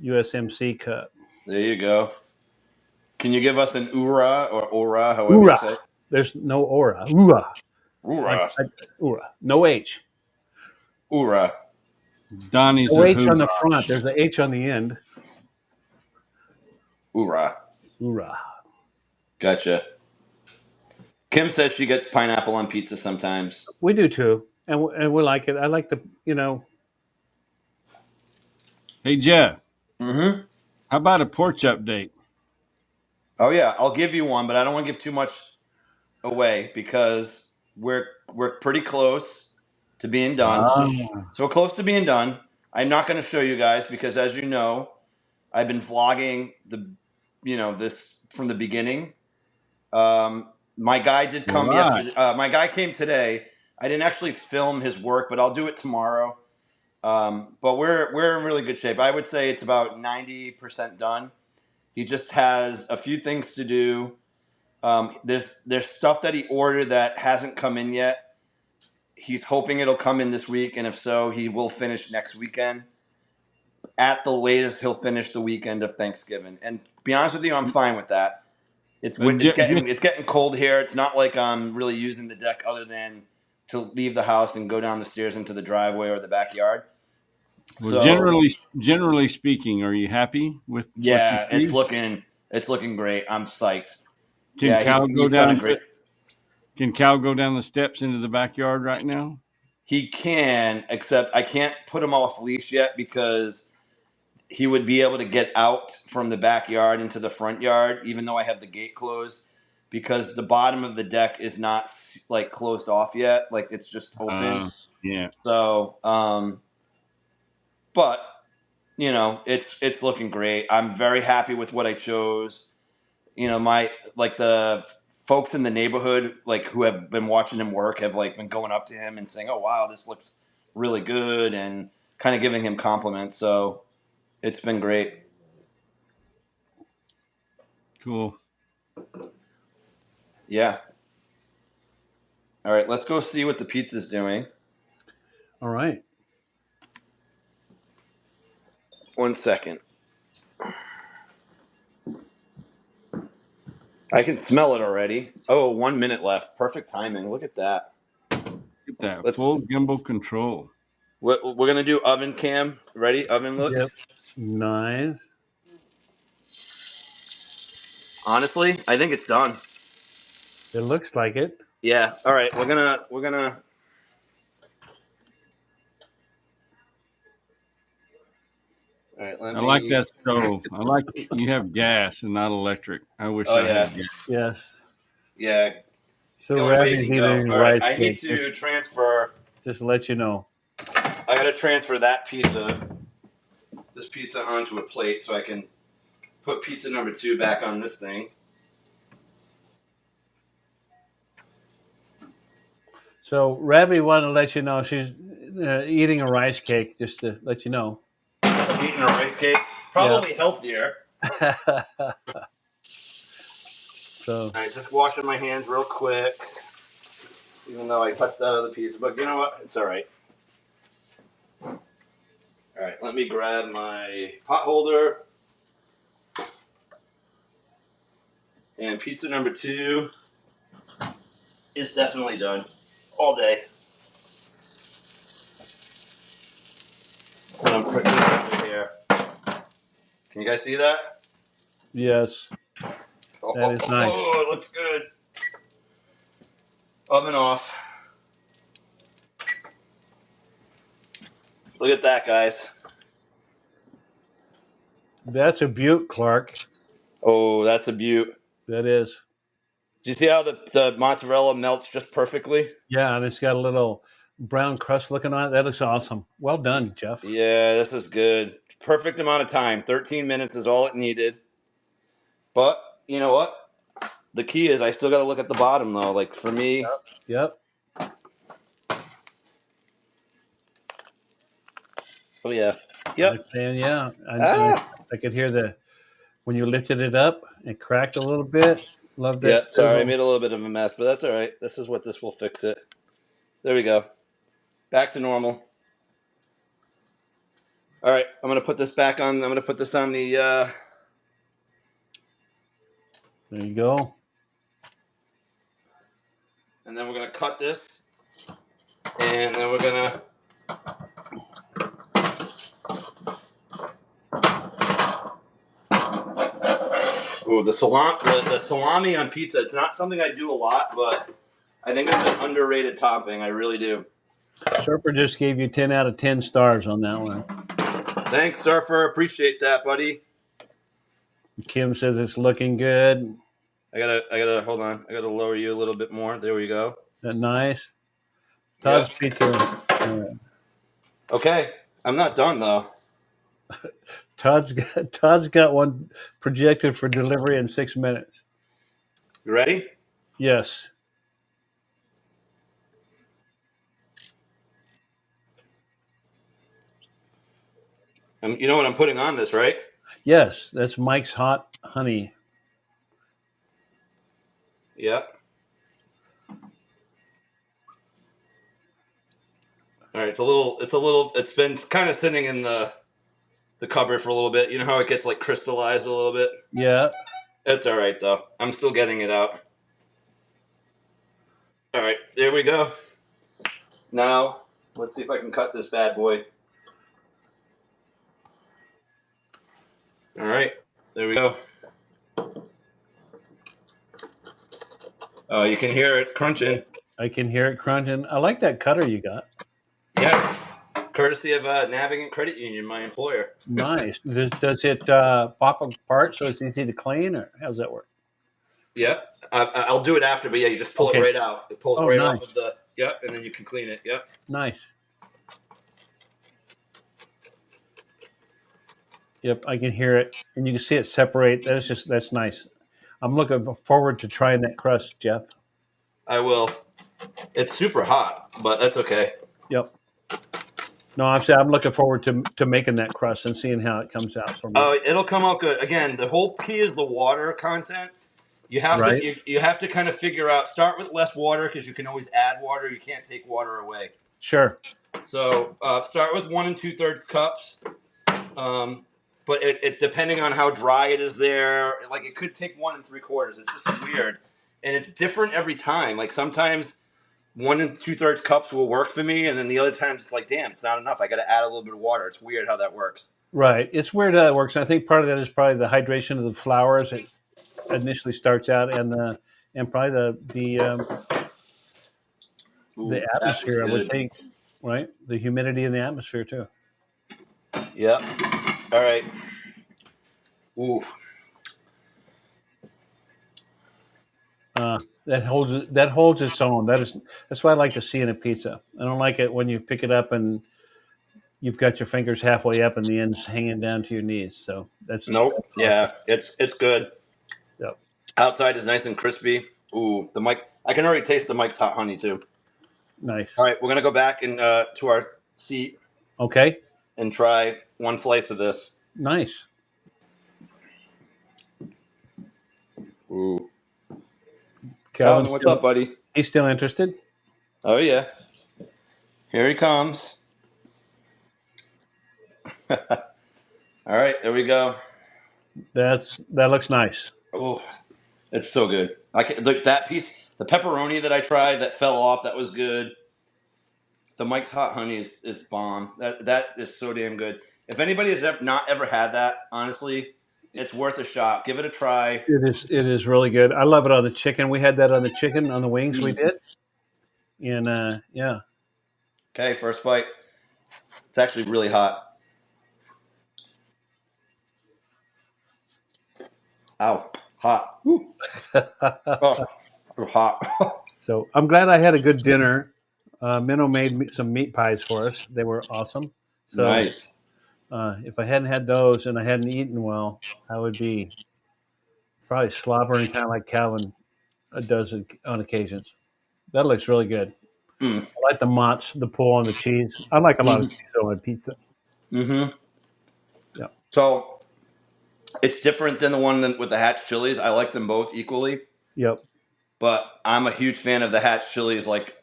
USMC cup. There you go. Can you give us an ura or ora, however Ura. you say? There's no aura. Ura. Ura, Ura. No H. ura. Donnie's No a H on the hoorah. front. There's an H on the end. Ura. Ura. Gotcha. Kim says she gets pineapple on pizza sometimes. We do too, and we like it. I like Hey Jeff, Mm-hmm. how about a porch update? Oh yeah, I'll give you one, but I don't want to give too much away because we're pretty close to being done. Ah. So we're close to being done. I'm not going to show you guys because, as you know, I've been vlogging this from the beginning. My guy did come Right. yesterday. My guy came today. I didn't actually film his work, but I'll do it tomorrow. But we're in really good shape. I would say it's about 90% done. He just has a few things to do. There's stuff that he ordered that hasn't come in yet. He's hoping it'll come in this week, and if so, he will finish next weekend. At the latest, he'll finish the weekend of Thanksgiving. And to be honest with you, I'm fine with that. It's getting cold here. It's not like I'm really using the deck other than to leave the house and go down the stairs into the driveway or the backyard. Well, So generally speaking, are you happy with yeah, what you see? it's looking great. I'm psyched. Can Yeah, Cal he's done a great. Can Cal go down the steps into the backyard right now? He can, except I can't put him off leash yet because he would be able to get out from the backyard into the front yard, even though I have the gate closed, because the bottom of the deck is not like closed off yet. Like it's just open. Yeah. So, but you know, it's looking great. I'm very happy with what I chose. You know, the folks in the neighborhood, like who have been watching him work, have like been going up to him and saying, "Oh wow, this looks really good," and kind of giving him compliments. So it's been great. Cool. Yeah. All right, let's go see what the pizza's doing. All right. 1 second. I can smell it already. Oh, 1 minute left. Perfect timing. Look at that. Get that Let's. full gimbal control. We're gonna do oven cam. Ready? Oven look. Yep. Nice. Honestly, I think it's done. It looks like it. Yeah. All right. We're gonna. All right. I like that stove. I like you have gas and not electric. I wish Oh, I yeah. had gas. Yes. Yeah. So The only way Rabbit's you can go. eating All right. rice I need cake. to transfer. Just to let you know. I gotta transfer this pizza onto a plate so I can put pizza number 2 back on this thing. So Rabbit wanted to let you know she's eating a rice cake, just to let you know. I'm eating a rice cake. Probably healthier. So All right, just washing my hands real quick. Even though I touched that other piece, but you know what? It's all right. All right, let me grab my pot holder. And pizza number 2 is definitely done. All day. And I'm putting it over here. Can you guys see that? yes, that is nice. Oh, it looks good. Oven off. Look at that, guys. That's a beaut, Clark. Oh, that's a beaut. That is. Do you see how the mozzarella melts just perfectly? Yeah, and it's got a little brown crust looking on it. That looks awesome. Well done, Jeff. Yeah, this is good. Perfect amount of time. 13 minutes is all it needed. But you know what? The key is I still got to look at the bottom, though. Like for me. Yep. Oh, yeah. Yep. And yeah, I could hear when you lifted it up, it cracked a little bit. Love that. Yeah, sorry, I sizzle. made a little bit of a mess, but that's all right. This will fix it. There we go. Back to normal. All right, I'm going to put this back on. I'm going to put this on the... There you go. And then we're going to cut this. And then we're going to... Ooh, the salami on pizza, it's not something I do a lot, but I think it's an underrated topping. I really do. Surfer just gave you 10 out of 10 stars on that one. Thanks, Surfer. Appreciate that, buddy. Kim says it's looking good. I gotta hold on. I gotta lower you a little bit more. There we go. That nice. Todd's pizza. Okay, I'm not done though. Todd's got one projected for delivery in 6 minutes. You ready? Yes. You know what I'm putting on this, right? Yes, that's Mike's hot honey. Yep. All right, it's been kind of sitting in the cupboard for a little bit. You know how it gets like crystallized a little bit? Yeah. It's all right though. I'm still getting it out. All right, there we go. Now, let's see if I can cut this bad boy. All right, there we go. Oh, you can hear it's crunching. I can hear it crunching. I like that cutter you got. Yeah. courtesy of Navigant Credit Union, my employer. Nice. Does it pop apart so it's easy to clean, or how does that work? Yep. I'll do it after, but yeah, you just pull Okay. it right out. It pulls Oh, right nice. off of the, yep, and then you can clean it. Yep. Nice. Yep, I can hear it, and you can see it separate. That's nice. I'm looking forward to trying that crust, Jeff. I will. It's super hot, but that's okay. Yep. No, I'm looking forward to making that crust and seeing how it comes out for me. Oh, it'll come out good. Again, the whole key is the water content. You have Right. to you have to kind of figure out. Start with less water because you can always add water. You can't take water away. Sure. So start with 1 2/3 cups. But it depending on how dry it is there, like it could take 1 3/4. It's just weird, and it's different every time. Like sometimes 1 2/3 cups will work for me, and then the other times it's like, damn, it's not enough. I got to add a little bit of water. It's weird how that works. Right. It's weird how it works. I think part of that is probably the hydration of the flowers. It initially starts out, and probably the atmosphere. I would think, right? The humidity in the atmosphere too. Yep. All right. Ooh. That holds its own. That's what I like to see in a pizza. I don't like it when you pick it up and you've got your fingers halfway up and the ends hanging down to your knees. So that's Nope. Yeah, it's good. Yep. Outside is nice and crispy. Ooh, the mic. I can already taste the Mike's hot honey too. Nice. All right, we're gonna go back and to our seat. Okay. And try one slice of this. Nice. Ooh. Calvin, what's up, buddy? He's still interested? Oh yeah. Here he comes. All right, there we go. That looks nice. Oh, it's so good. Look, that piece, the pepperoni that I tried that fell off, that was good. The Mike's hot honey is bomb. That is so damn good. If anybody has not ever had that, honestly, it's worth a shot. Give it a try. It is really good. I love it on the chicken. We had that on the chicken, on the wings we did. And yeah. Okay, first bite. It's actually really hot. Ow, hot. Oh, hot. So I'm glad I had a good dinner. Minnow made some meat pies for us. They were awesome. So nice. If I hadn't had those and I hadn't eaten well, I would be probably slobbering kind of like Calvin does on occasions. That looks really good. Mm. I like the mozz, the pull on the cheese. I like a lot of cheese on my pizza. Mm-hmm. Yeah. So it's different than the one with the Hatch chilies. I like them both equally. Yep. But I'm a huge fan of the Hatch chilies. Like,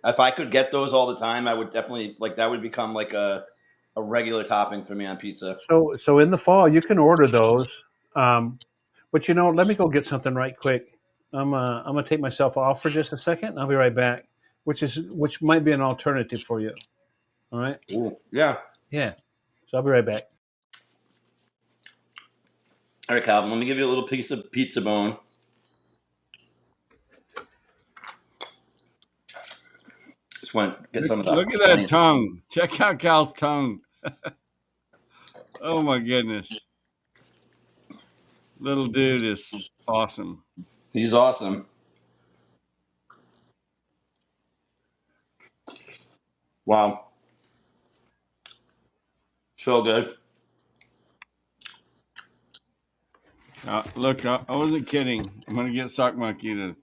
if I could get those all the time, I would definitely that would become like a regular topping for me on pizza. So in the fall you can order those, but let me go get something right quick. I'm gonna take myself off for just a second. I'll be right back. Which might be an alternative for you. All right. Ooh, yeah. Yeah. So I'll be right back. All right, Calvin. Let me give you a little piece of pizza bone. Just want to get some of that. Look at that tongue. Check out Cal's tongue. Oh my goodness. Little dude is awesome. He's awesome. Wow. So good. Look, I wasn't kidding. I'm going to get Sock Monkey to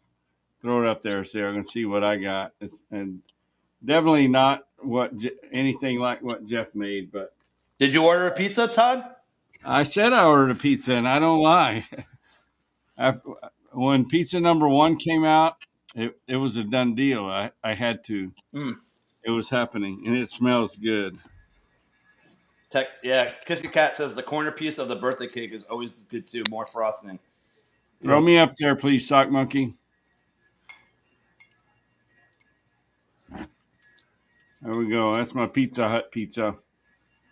throw it up there so I can see what I got. And definitely not anything like what Jeff made. But did you order a pizza, Todd? I said I ordered a pizza, and I don't lie. When pizza number 1 came out, it was a done deal. I had to. It was happening, and it smells good. Yeah, Kissy Cat says the corner piece of the birthday cake is always good too. More frosting. Throw me up there, please, Sock Monkey. There we go. That's my Pizza Hut pizza.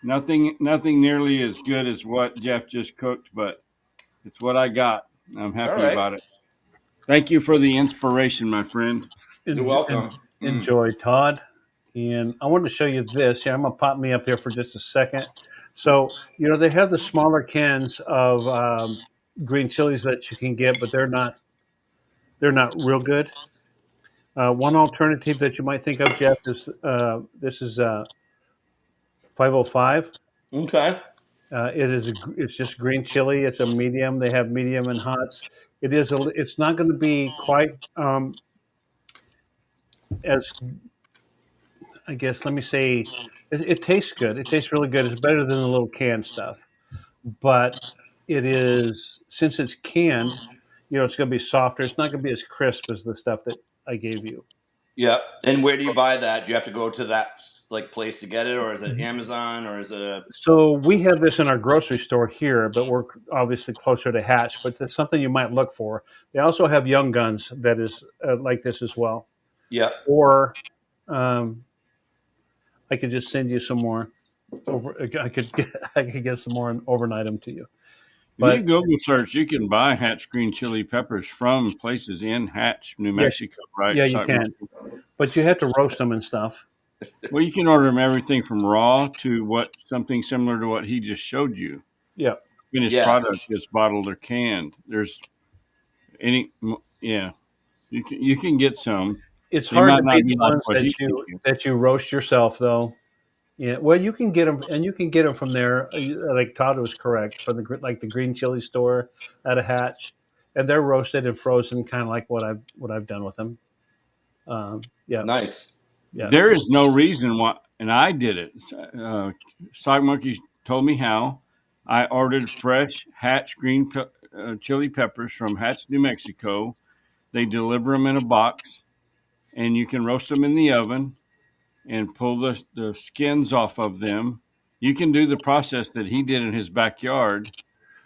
Nothing nearly as good as what Jeff just cooked, but it's what I got. I'm happy about it. Thank you for the inspiration, my friend. You're welcome. Enjoy, Todd. And I wanted to show you this. Yeah, I'm gonna pop me up here for just a second. So they have the smaller cans of green chilies that you can get, but they're not real good. One alternative that you might think of, Jeff, is this is 505. Okay. It's just green chili. It's a medium. They have medium and hots. It's not going to be quite as, I guess. Let me say, it tastes good. It tastes really good. It's better than the little canned stuff. But it is, since it's canned, it's going to be softer. It's not going to be as crisp as the stuff that I gave you. Yep. And where do you buy that? Do you have to go to that like place to get it, or is it Amazon, or is it a? So we have this in our grocery store here, but we're obviously closer to Hatch. But that's something you might look for. They also have Young Guns that is like this as well. Yep. Or um, I could just send you some more. I could get some more and overnight them to you. If you But Google search, you can buy Hatch green chili peppers from places in Hatch, New yeah, Mexico, right? yeah, you can. But you have to roast them and stuff. Well, you can order them everything from raw to something similar to what he just showed you. Yeah, Finished Yeah. product is bottled or canned. There's yeah, you can get some. it's They hard might to beat not be the like ones what that he gave you you. that you roast yourself, though. Yeah, well, you can get them, and you can get them from there. Like Todd was correct, from the green chili store at a Hatch, and they're roasted and frozen, kind of like what I've done with them. Yeah, Nice. yeah, There is no reason why, and I did it. Sock Monkey told me how. I ordered fresh Hatch green chili peppers from Hatch, New Mexico. They deliver them in a box, and you can roast them in the oven and pull the skins off of them. You can do the process that he did in his backyard.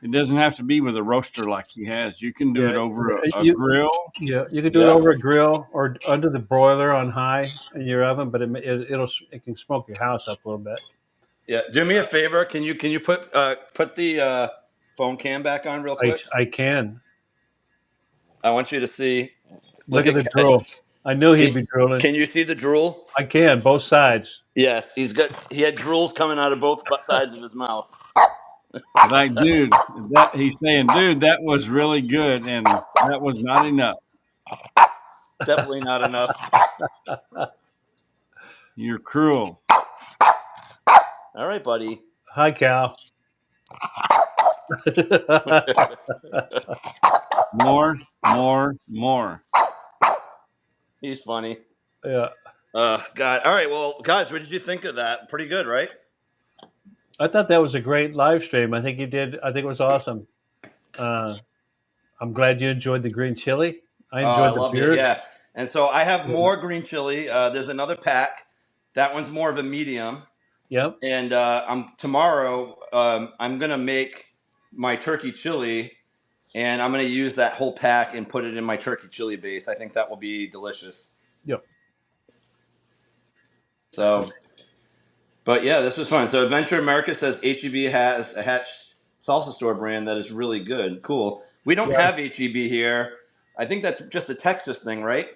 It doesn't have to be with a roaster like he has. You can do yeah. it over a You grill. yeah, you can do it Yep. over a grill or under the broiler on high in your oven, but it can smoke your house up a little bit. Yeah. Do me a favor. Can you put the phone cam back on real I quick? I can I want you to see. look Look at at. the drool. I knew Can, he'd be drooling. can you see the drool? I can both sides. Yes. He had drools coming out of both sides of his mouth. Like, dude, that he's saying, dude, that was really good, and that was not enough. Definitely not enough. You're cruel. All right, buddy. Hi, Cal. More, more, more. He's funny. Yeah, God. All right. Well, guys, what did you think of that? Pretty good, right? I thought that was a great live stream. I think you did. I think it was awesome. Uh, I'm glad you enjoyed the green chili. I Oh, I enjoyed the loved it. beard. Yeah. And so I have more green chili. There's another pack. That one's more of a medium. Yep. And I'm tomorrow. I'm gonna make my turkey chili, and I'm gonna use that whole pack and put it in my turkey chili base. I think that will be delicious. Yep. So, but yeah, this was fun. So Adventure America says HEB has a Hatch salsa store brand that is really good. Cool. We don't Yeah. have HEB here. I think that's just a Texas thing, right?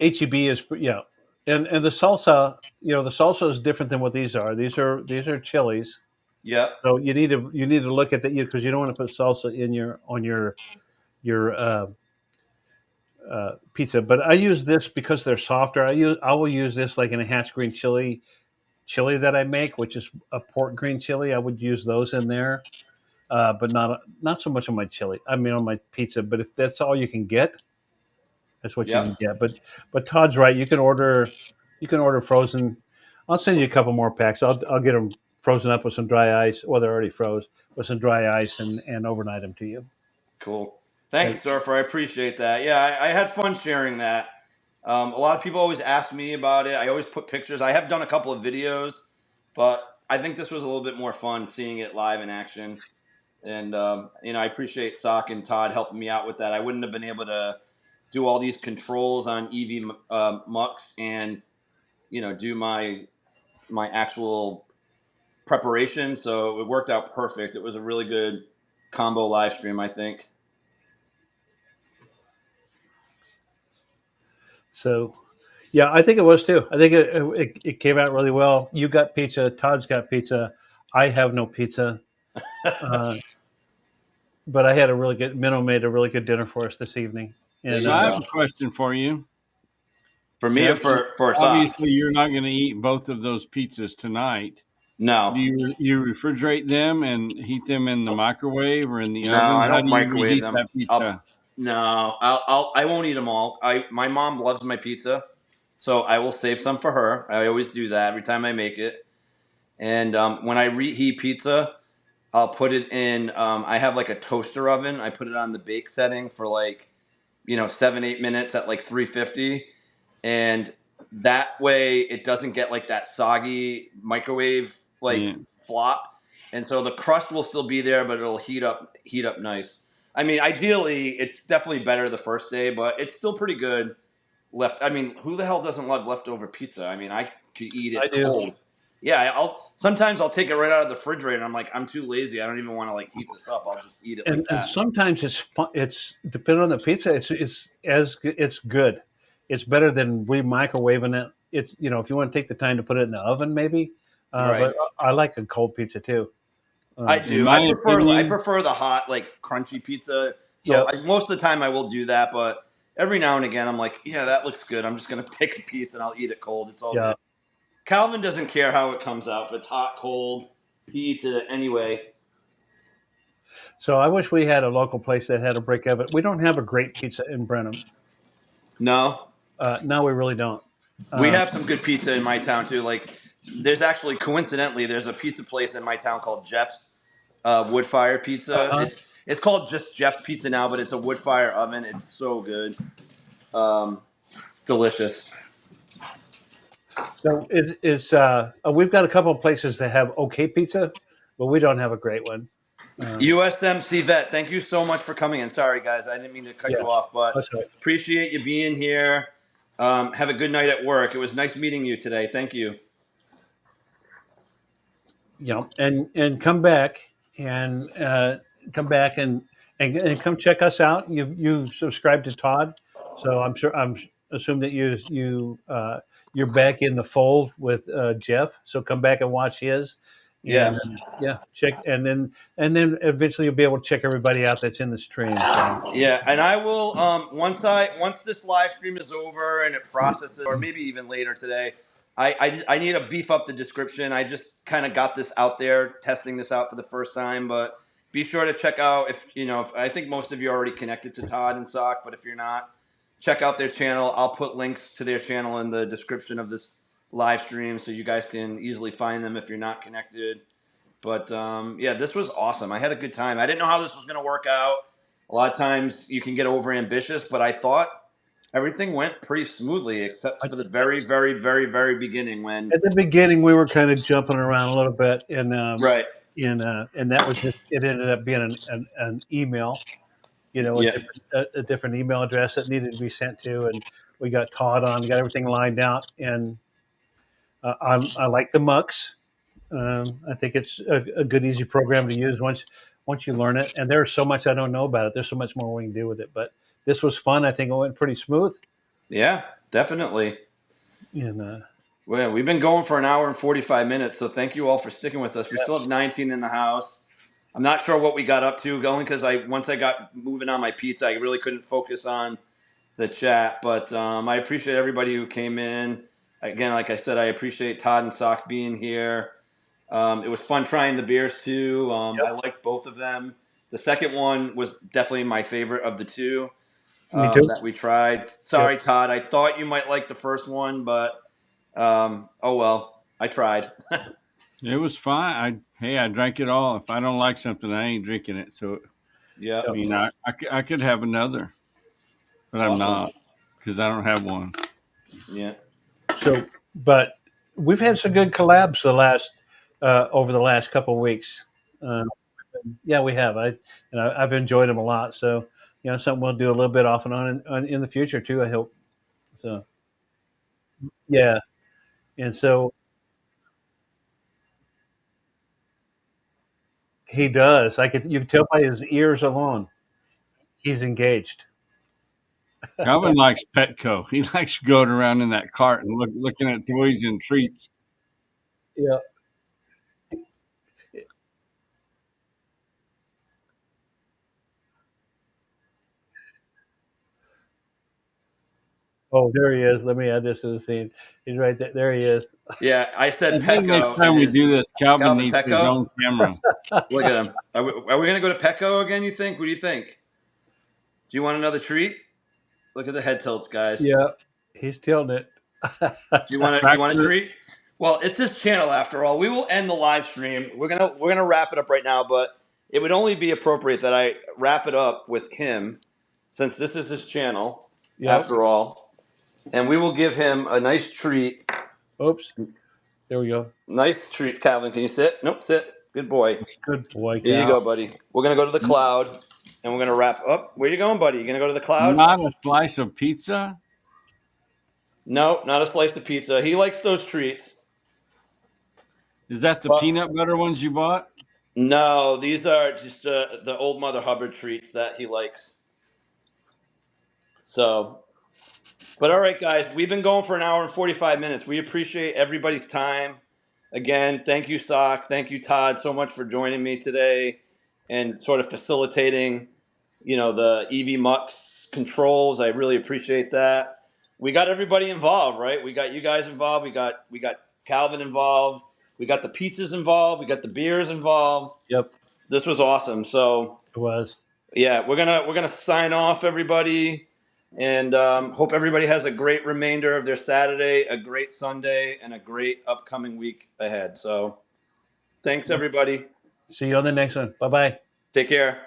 HEB is yeah, and the salsa. The salsa is different than what these are. These are chilies. Yep. So you need to look at that because you don't want to put salsa in your pizza. But I use this because they're softer. I will use this like in a Hatch green chili that I make, which is a pork green chili. I would use those in there, but not so much on my chili. I mean, on my pizza. But if that's all you can get, that's what you can Yep. get. But Todd's right. You can order frozen. I'll send you a couple more packs. I'll get them frozen up with some dry ice. Well, they're already froze with some dry ice and overnight them to you. Cool. That, Thanks, Surfer. I appreciate that. Yeah, I had fun sharing that. A lot of people always ask me about it. I always put pictures. I have done a couple of videos, but I think this was a little bit more fun seeing it live in action. And I appreciate Sock and Todd helping me out with that. I wouldn't have been able to do all these controls on EV Mux and do my actual preparation. So it worked out perfect. It was a really good combo live stream, I think. so Yeah, I think it was too. I think it came out really well. You got pizza. Todd's got pizza. I have no pizza, uh, but I had a really good. Minnow made a really good dinner for us this evening, There and you So I have go. a question for you, For me or Jeff. for Sock? Obviously, you're not going to eat both of those pizzas tonight. Do No, you refrigerate them and heat them in the microwave or in the no, oven? I How don't do you microwave reheat them. that pizza? I won't eat them all. My mom loves my pizza, so I will save some for her. I always do that every time I make it. And when I reheat pizza, I'll put it in. I have like a toaster oven. I put it on the bake setting for like 7-8 minutes at like 350, and that way it doesn't get like that soggy microwave like Yeah. flop, and so the crust will still be there, but it'll heat up nice. I mean, ideally, it's definitely better the first day, but it's still pretty good left. I mean, who the hell doesn't love leftover pizza? I mean, I could eat I it do. cold. Yeah, I'll take it right out of the refrigerator. And I'm like, I'm too lazy. I don't even want to like heat this up. I'll just eat it like And that. sometimes it's fun. It's depending on the pizza. It's good. It's better than we microwaving it. It's if you want to take the time to put it in the oven, maybe. Right. But I like a cold pizza too. I Um, In do. I my prefer I opinion, prefer the hot, like crunchy pizza. So yep. most of the time I will do that, but every now and again I'm like, yeah, that looks good. I'm just gonna take a piece and I'll eat it cold. It's all Yeah. good. Calvin doesn't care how it comes out. If it's hot, cold, he eats it anyway. So I wish we had a local place that had a brick oven. We don't have a great pizza in Brenham. No, No, we really don't. we Uh, have some good pizza in my town too. Like, there's actually coincidentally there's a pizza place in my town called Jeff's Wood Fire Pizza. uh, It's called just Jeff's Pizza now, but it's a wood fire oven. It's so good. Um, it's delicious. so we've got a couple of places that have okay pizza, but we don't have a great one. USMC Vet, thank you so much for coming in. Sorry, guys, I didn't mean to cut Yeah, you off, but that's right. appreciate you being here. Have a good night at work. It was nice meeting you today. Thank you. And come back and come check us out. You've subscribed to Todd, so I'm assume that you're back in the fold with Jeff. So come back and watch his, and Yeah, yeah, check and then eventually you'll be able to check everybody out that's in the stream. So yeah, and I will once this live stream is over and it processes, or maybe even later today. I need to beef up the description. I just kind of got this out there, testing this out for the first time, but be sure to check out if I think most of you are already connected to Todd and Sock, but if you're not, check out their channel. I'll put links to their channel in the description of this live stream so you guys can easily find them if you're not connected. But yeah, this was awesome. I had a good time. I didn't know how this was going to work out. A lot of times you can get over ambitious, but I thought everything went pretty smoothly, except for the very, very, very, very beginning when. at the beginning we were kind of jumping around a little bit, Right. and that was just it ended up being an email, Yeah. a different email address that needed to be sent to, and we got Todd on, got everything lined out, and I like the Mux. I think it's a good, easy program to use once you learn it. And there's so much I don't know about it. There's so much more we can do with it. But this was fun. I think it went pretty smooth. Yeah, definitely. And Well, we've been going for an hour and 45 minutes, so thank you all for sticking with us. We still have 19 in the house. I'm not sure what we got up to, only because once I got moving on my pizza, I really couldn't focus on the chat. But I appreciate everybody who came in. Again, like I said, I appreciate Todd and Sock being here. It was fun trying the beers too. I yep, liked both of them. The second one was definitely my favorite of the two me too. that we tried. Yep. Sorry, Todd. I thought you might like the first one, but oh well. I tried. it was fine. I drank it all. If I don't like something, I ain't drinking it. So, Yeah. I mean, I could have another, but I'm Awesome. not because I don't have one. Yeah. But we've had some good collabs over the last couple of weeks. Uh, yeah, we have. I've enjoyed them a lot. So something we'll do a little bit off and on in the future too. I hope. So yeah, and so he does. You can tell by his ears alone. He's engaged. Calvin likes Petco. He likes going around in that cart and looking at toys and treats. Yeah. Oh, there he is. Let me add this to the scene. He's right there. There he is. Yeah, I said I think next Petco, time and we his do this, Calvin Calvin needs his Petco. own camera. Look at him. Are we going to go to Petco again, you think? What do you think? Do you want another treat? Look at the head tilts, guys. Yeah, he's tilting it. Do you want a treat? Well, it's this channel after all. We will end the live stream. We're gonna wrap it up right now, but it would only be appropriate that I wrap it up with him, since this is his channel Yep. after all. And we will give him a nice treat. Oops. There we go. Nice treat, Calvin. Can you sit? Nope, sit. Good boy. Good boy, Here you Cal. go, buddy. We're gonna go to the cloud, and we're gonna wrap up. Where you going, buddy? You gonna go to the cloud? Not a slice of pizza? No, not a slice of pizza. He likes those treats. Is that the peanut butter ones you bought? No, these are just the old Mother Hubbard treats that he likes. So, but all right, guys, we've been going for an hour and 45 minutes. We appreciate everybody's time. Again, thank you, Sock. Thank you, Todd, so much for joining me today and sort of facilitating, the EV Mux controls. I really appreciate that. We got everybody involved, right? We got you guys involved. We got Calvin involved. We got the pizzas involved. We got the beers involved. Yep. This was awesome. So It was. yeah, we're gonna sign off, everybody, and hope everybody has a great remainder of their Saturday, a great Sunday, and a great upcoming week ahead. So, thanks, everybody. See you on the next one. Bye-bye. Take care.